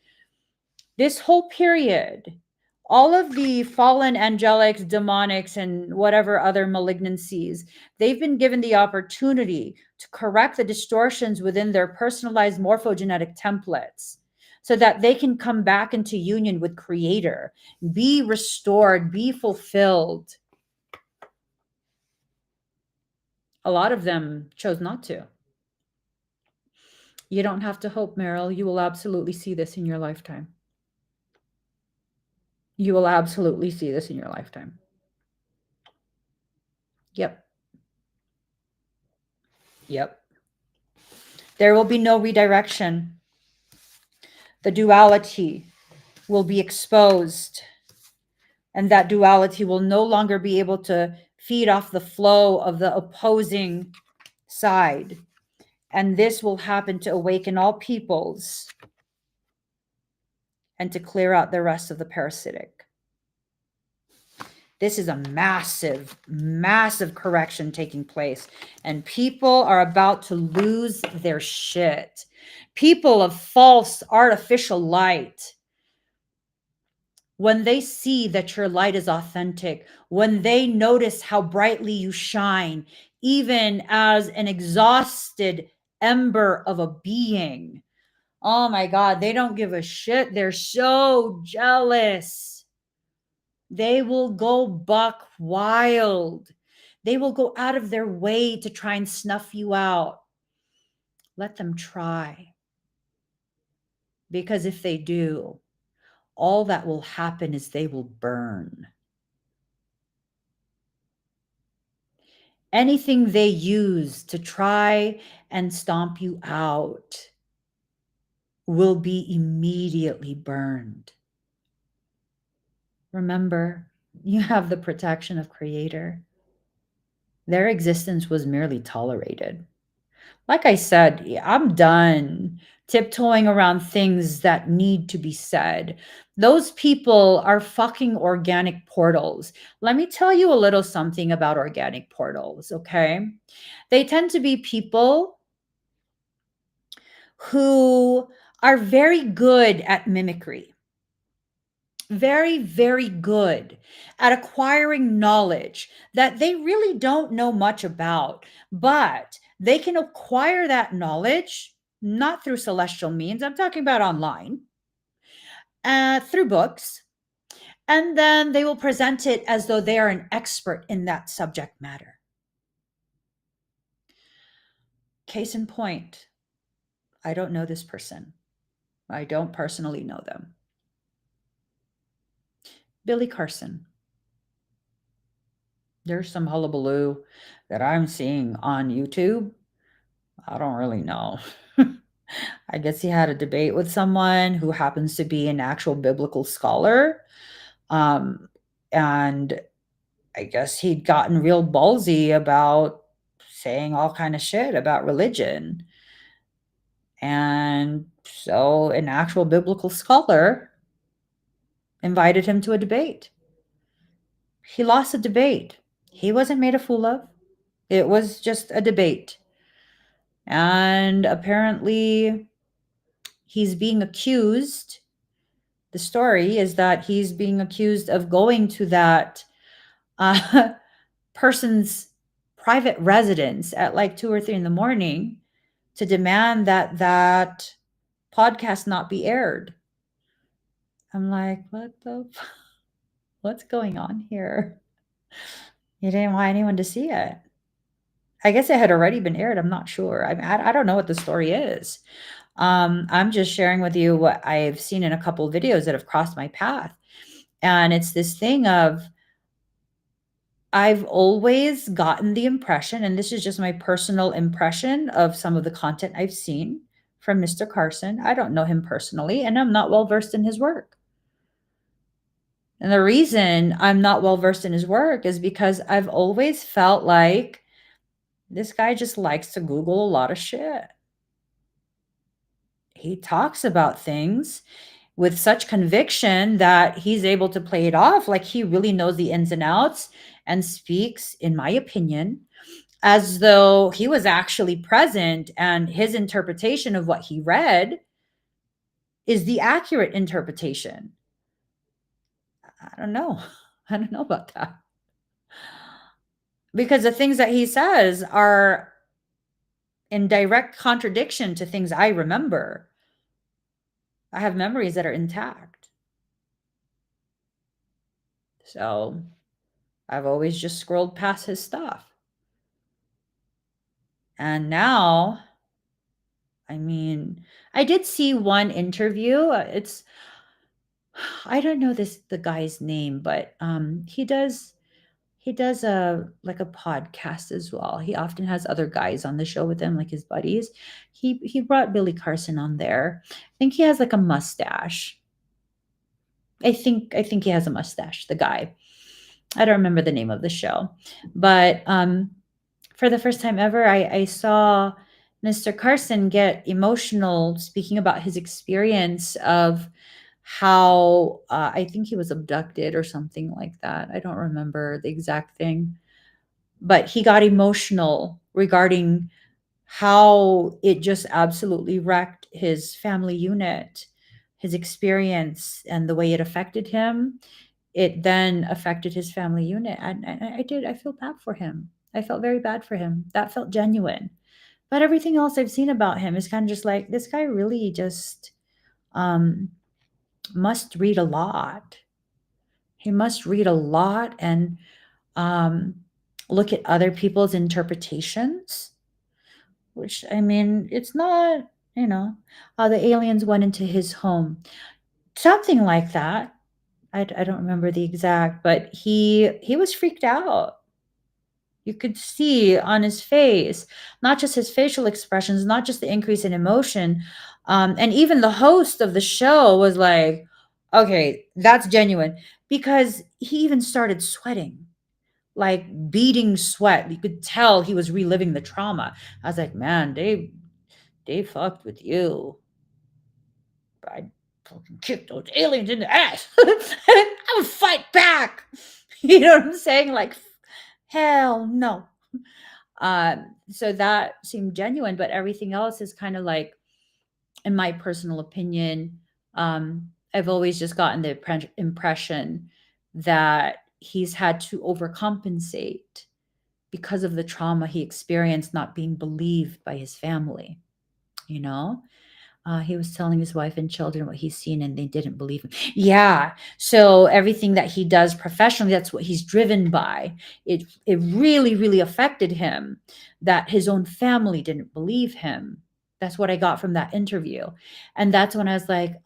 This whole period, all of the fallen angelics, demonics, and whatever other malignancies, they've been given the opportunity to correct the distortions within their personalized morphogenetic templates so that they can come back into union with Creator, be restored, be fulfilled. A lot of them chose not to. You don't have to hope, Meryl. You will absolutely see this in your lifetime. You will absolutely see this in your lifetime. Yep. Yep. There will be no redirection. The duality will be exposed, and that duality will no longer be able to feed off the flow of the opposing side. And this will happen to awaken all peoples and to clear out the rest of the parasitic. This is a massive, massive correction taking place, and people are about to lose their shit. People of false, artificial light, when they see that your light is authentic, when they notice how brightly you shine, even as an exhausted ember of a being, oh my God, they don't give a shit. They're so jealous. They will go buck wild. They will go out of their way to try and snuff you out. Let them try. Because if they do, all that will happen is they will burn. Anything they use to try and stomp you out will be immediately burned. Remember, you have the protection of Creator. Their existence was merely tolerated. Like I said, I'm done tiptoeing around things that need to be said. Those people are fucking organic portals. Let me tell you a little something about organic portals, okay? They tend to be people who are very good at mimicry. Very, very good at acquiring knowledge that they really don't know much about, but they can acquire that knowledge not through celestial means. I'm talking about online, through books, and then they will present it as though they are an expert in that subject matter. Case in point, I don't know this person. I don't personally know them. Billy Carson. There's some hullabaloo that I'm seeing on YouTube. I don't really know. I guess he had a debate with someone who happens to be an actual biblical scholar. Um, and I guess he'd gotten real ballsy about saying all kind of shit about religion. And so an actual biblical scholar invited him to a debate. He lost a debate. He wasn't made a fool of. It was just a debate. And apparently, he's being accused. The story is that he's being accused of going to that uh, person's private residence at like 2 or 3 in the morning to demand that that podcast not be aired. I'm like, what's going on here? You didn't want anyone to see it. I guess it had already been aired. I'm not sure. I don't know what the story is. I'm just sharing with you what I've seen in a couple of videos that have crossed my path. And it's this thing of, I've always gotten the impression, and this is just my personal impression of some of the content I've seen from Mr. Carson. I don't know him personally, and I'm not well versed in his work. And the reason I'm not well versed in his work is because I've always felt like this guy just likes to Google a lot of shit. He talks about things with such conviction that he's able to play it off like he really knows the ins and outs and speaks, in my opinion, as though he was actually present and his interpretation of what he read is the accurate interpretation. I don't know. I don't know about that. Because the things that he says are in direct contradiction to things I remember. I have memories that are intact. So I've always just scrolled past his stuff. And now, I mean, I did see one interview. I don't know the guy's name, but he does a like a podcast as well. He often has other guys on the show with him, like his buddies. He brought Billy Carson on there. I think he has like a mustache. I think he has a mustache, the guy. I don't remember the name of the show. But for the first time ever, I saw Mr. Carson get emotional speaking about his experience of how I think he was abducted or something like that. I don't remember the exact thing, but he got emotional regarding how it just absolutely wrecked his family unit, his experience, and the way it affected him. It then affected his family unit. And I feel bad for him. I felt very bad for him. That felt genuine. But everything else I've seen about him is kind of just like, this guy really just um, must read a lot. He must read a lot and um, look at other people's interpretations, which, I mean, it's not, the aliens went into his home. Something like that. I don't remember the exact, but he was freaked out. You could see on his face, not just his facial expressions, not just the increase in emotion. And even the host of the show was like, okay, that's genuine. Because he even started sweating, like beating sweat. You could tell he was reliving the trauma. I was like, man, they fucked with you. I fucking kicked those aliens in the ass. I would fight back. You know what I'm saying? Like, hell no. So that seemed genuine, but everything else is kind of like, in my personal opinion, I've always just gotten the impression that he's had to overcompensate because of the trauma he experienced not being believed by his family. You know, he was telling his wife and children what he's seen, and they didn't believe him. Yeah. So everything that he does professionally, that's what he's driven by. It really, really affected him that his own family didn't believe him. That's what I got from that interview. And that's when I was like,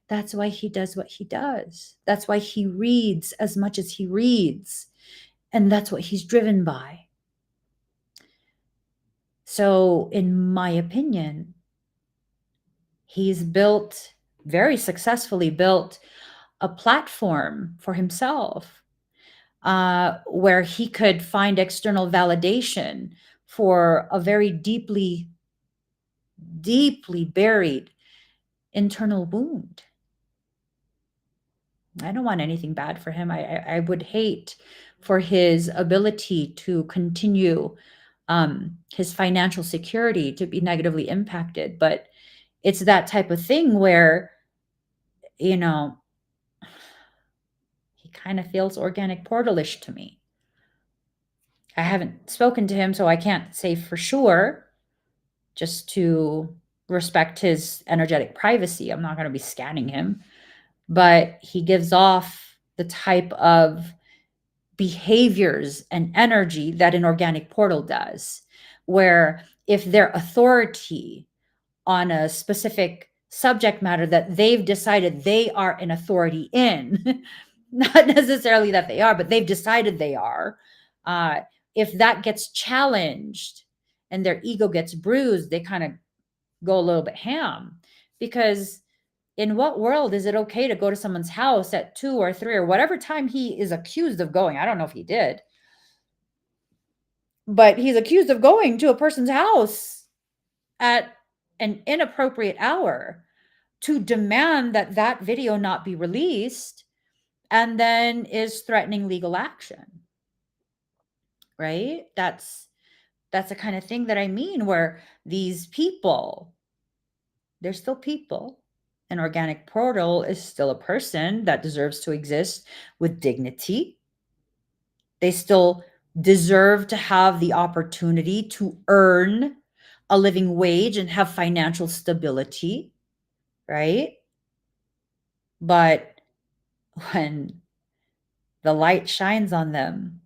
that's why he does what he does. That's why he reads as much as he reads. And that's what he's driven by. So, in my opinion, he's very successfully built a platform for himself where he could find external validation for a very deeply, deeply buried internal wound. I don't want anything bad for him. I would hate for his ability to continue his financial security to be negatively impacted. But it's that type of thing where, you know, he kind of feels organic portalish to me. I haven't spoken to him, so I can't say for sure, just to respect his energetic privacy. I'm not going to be scanning him, but he gives off the type of behaviors and energy that an organic portal does, where if their authority on a specific subject matter that they've decided they are an authority in, not necessarily that they are, but they've decided they are, if that gets challenged and their ego gets bruised, they kind of go a little bit ham. Because in what world is it okay to go to someone's house at 2 or 3 or whatever time he is accused of going? I don't know if he did, but he's accused of going to a person's house at an inappropriate hour to demand that that video not be released, and then is threatening legal action. Right? That's the kind of thing that I mean, where these people, they're still people. An organic portal is still a person that deserves to exist with dignity. They still deserve to have the opportunity to earn a living wage and have financial stability, right? But when the light shines on them,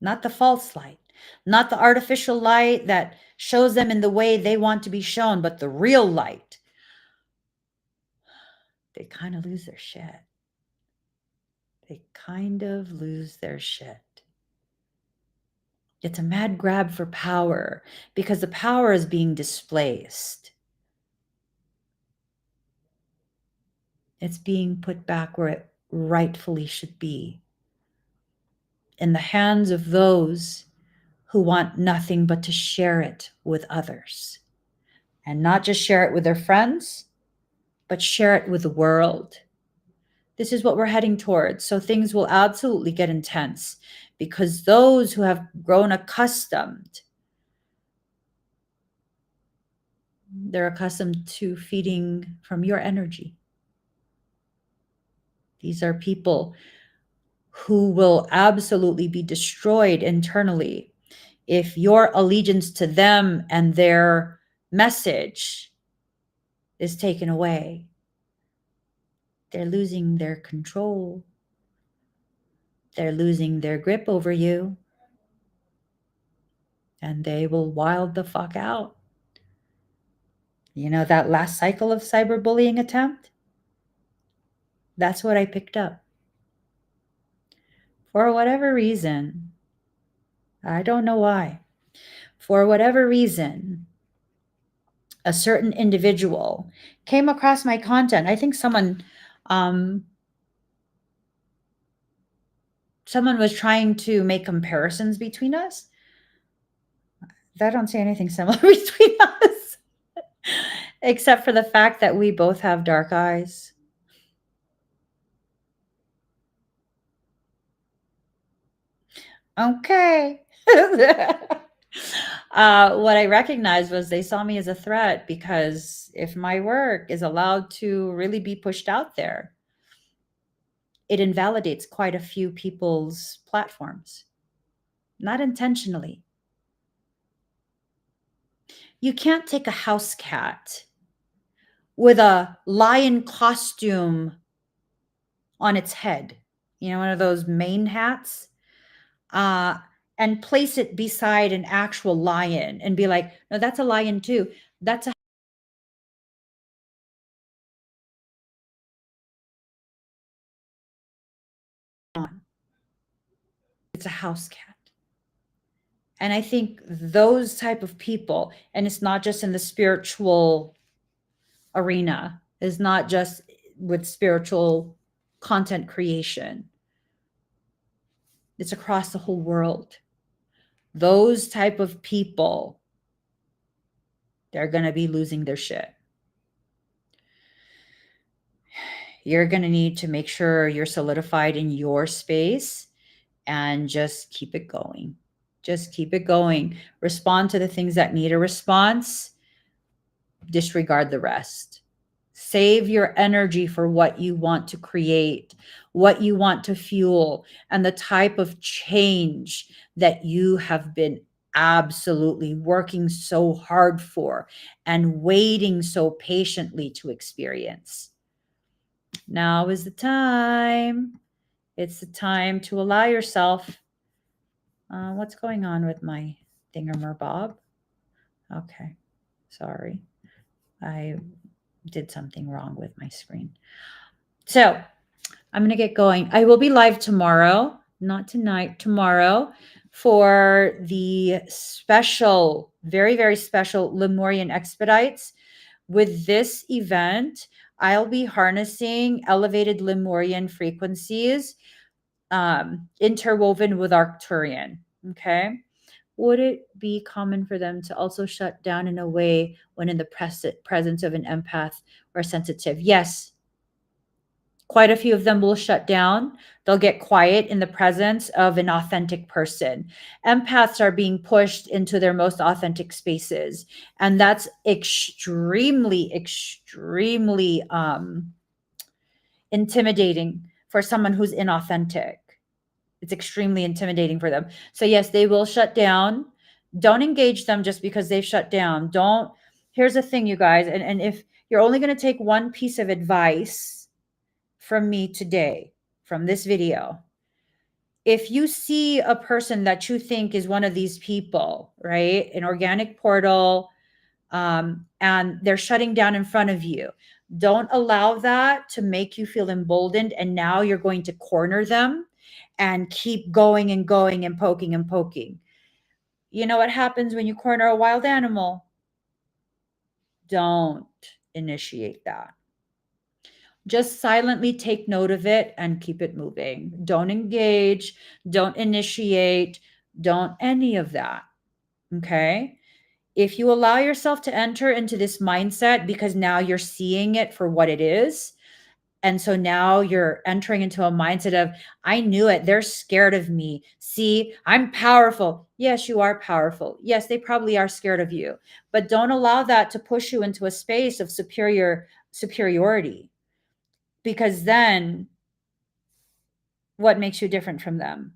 not the false light, not the artificial light that shows them in the way they want to be shown, but the real light, they kind of lose their shit. They kind of lose their shit. It's a mad grab for power because the power is being displaced. It's being put back where it rightfully should be, in the hands of those who want nothing but to share it with others. And not just share it with their friends, but share it with the world. This is what we're heading towards. So things will absolutely get intense because those who have grown accustomed, they're accustomed to feeding from your energy. These are people who will absolutely be destroyed internally if your allegiance to them and their message is taken away. They're losing their control. They're losing their grip over you. And they will wild the fuck out. You know, that last cycle of cyberbullying attempt? That's what I picked up. For whatever reason, I don't know why, for whatever reason, a certain individual came across my content. I think someone was trying to make comparisons between us. I don't see anything similar between us, except for the fact that we both have dark eyes. Okay. What I recognized was they saw me as a threat, because if my work is allowed to really be pushed out there, it invalidates quite a few people's platforms, not intentionally. You can't take a house cat with a lion costume on its head, you know, one of those mane hats, and place it beside an actual lion and be like, no, that's a lion too. That's a it's a house cat. And I think those type of people, and it's not just in the spiritual arena, is not just with spiritual content creation. It's across the whole world. Those type of people, they're going to be losing their shit. You're going to need to make sure you're solidified in your space and just keep it going. Just keep it going. Respond to the things that need a response. Disregard the rest. Save your energy for what you want to create, what you want to fuel, and the type of change that you have been absolutely working so hard for and waiting so patiently to experience. Now is the time. It's the time to allow yourself. What's going on with my thingamerbob? Okay, sorry. I did something wrong with my screen. So I'm going to get going. I will be live tomorrow, not tonight, tomorrow, for the special, very, very special Lemurian Expedites. With this event, I'll be harnessing elevated Lemurian frequencies interwoven with Arcturian. Okay. Would it be common for them to also shut down in a way when in the presence of an empath or sensitive? Yes. Quite a few of them will shut down. They'll get quiet in the presence of an authentic person. Empaths are being pushed into their most authentic spaces. And that's extremely, extremely intimidating for someone who's inauthentic. It's extremely intimidating for them. So yes, they will shut down. Don't engage them just because they've shut down. Don't. Here's the thing, you guys, and if you're only going to take one piece of advice from me today, from this video, if you see a person that you think is one of these people, right, an organic portal, and they're shutting down in front of you, don't allow that to make you feel emboldened. And now you're going to corner them and keep going and going and poking and poking. You know what happens when you corner a wild animal? Don't initiate that. Just silently take note of it and keep it moving. Don't engage, don't initiate, don't any of that. Okay? If you allow yourself to enter into this mindset because now you're seeing it for what it is, and so now you're entering into a mindset of, I knew it. They're scared of me. See, I'm powerful. Yes, you are powerful. Yes, they probably are scared of you. But don't allow that to push you into a space of superiority. Because then what makes you different from them?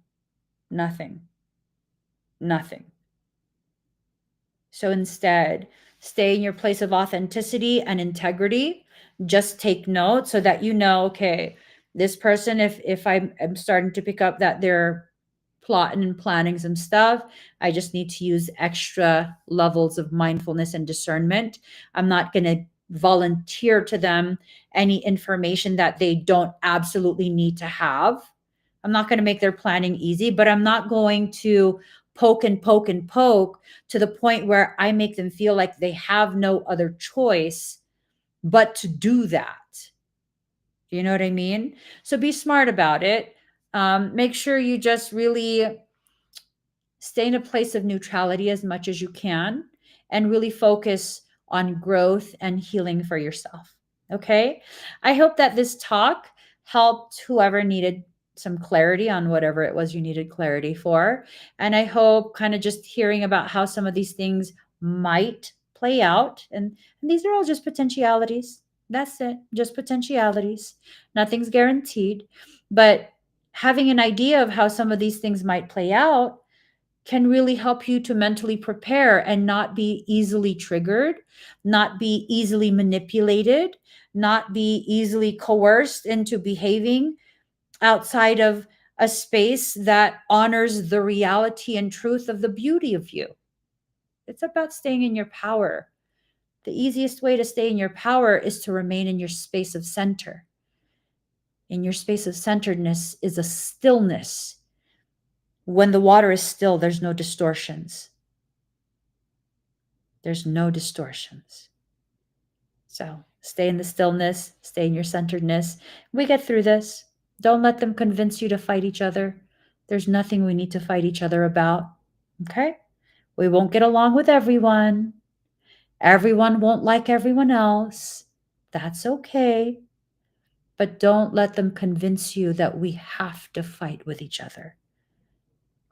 Nothing. Nothing. So instead, stay in your place of authenticity and integrity. Just take note so that you know, okay, this person, if I'm starting to pick up that they're plotting and planning some stuff, I just need to use extra levels of mindfulness and discernment. I'm not going to volunteer to them any information that they don't absolutely need to have. I'm not going to make their planning easy, but I'm not going to poke and poke and poke to the point where I make them feel like they have no other choice but to do that. You know what I mean? So be smart about it. Make sure you just really stay in a place of neutrality as much as you can and really focus on growth and healing for yourself. Okay. I hope that this talk helped whoever needed some clarity on whatever it was you needed clarity for. And I hope kind of just hearing about how some of these things might play out. And these are all just potentialities. That's it. Just potentialities. Nothing's guaranteed. But having an idea of how some of these things might play out can really help you to mentally prepare and not be easily triggered, not be easily manipulated, not be easily coerced into behaving outside of a space that honors the reality and truth of the beauty of you. It's about staying in your power. The easiest way to stay in your power is to remain in your space of center. In your space of centeredness is a stillness. When the water is still, there's no distortions. There's no distortions. So stay in the stillness, stay in your centeredness. We get through this. Don't let them convince you to fight each other. There's nothing we need to fight each other about. Okay? We won't get along with everyone. Everyone won't like everyone else. That's okay. But don't let them convince you that we have to fight with each other.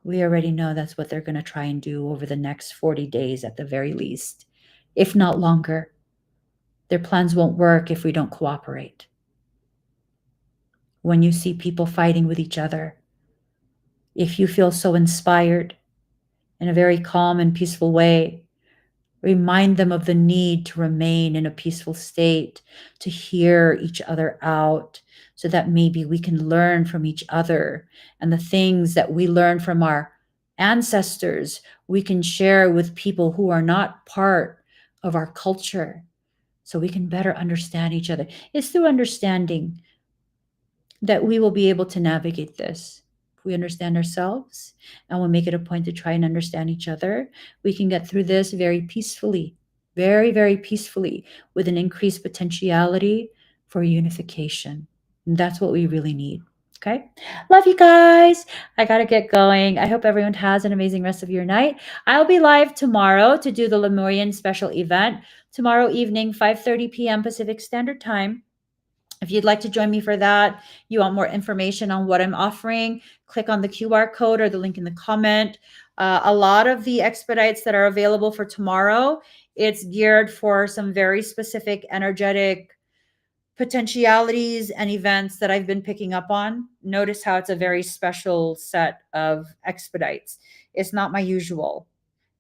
We already know that's what they're going to try and do over the next 40 days at the very least, if not longer. Their plans won't work if we don't cooperate. When you see people fighting with each other, if you feel so inspired in a very calm and peaceful way, remind them of the need to remain in a peaceful state, to hear each other out, so that maybe we can learn from each other. And the things that we learn from our ancestors, we can share with people who are not part of our culture, so we can better understand each other. It's through understanding that we will be able to navigate this. If we understand ourselves and we'll make it a point to try and understand each other, we can get through this very peacefully, very, very peacefully, with an increased potentiality for unification. And that's what we really need. Okay. Love you guys. I got to get going. I hope everyone has an amazing rest of your night. I'll be live tomorrow to do the Lemurian special event tomorrow evening, 5:30 p.m. Pacific Standard Time. If you'd like to join me for that, you want more information on what I'm offering, click on the QR code or the link in the comment. A lot of the expedites that are available for tomorrow, it's geared for some very specific energetic potentialities and events that I've been picking up on. Notice how it's a very special set of expedites. It's not my usual.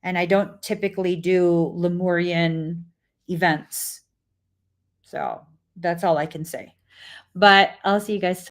And I don't typically do Lemurian events. So that's all I can say. But I'll see you guys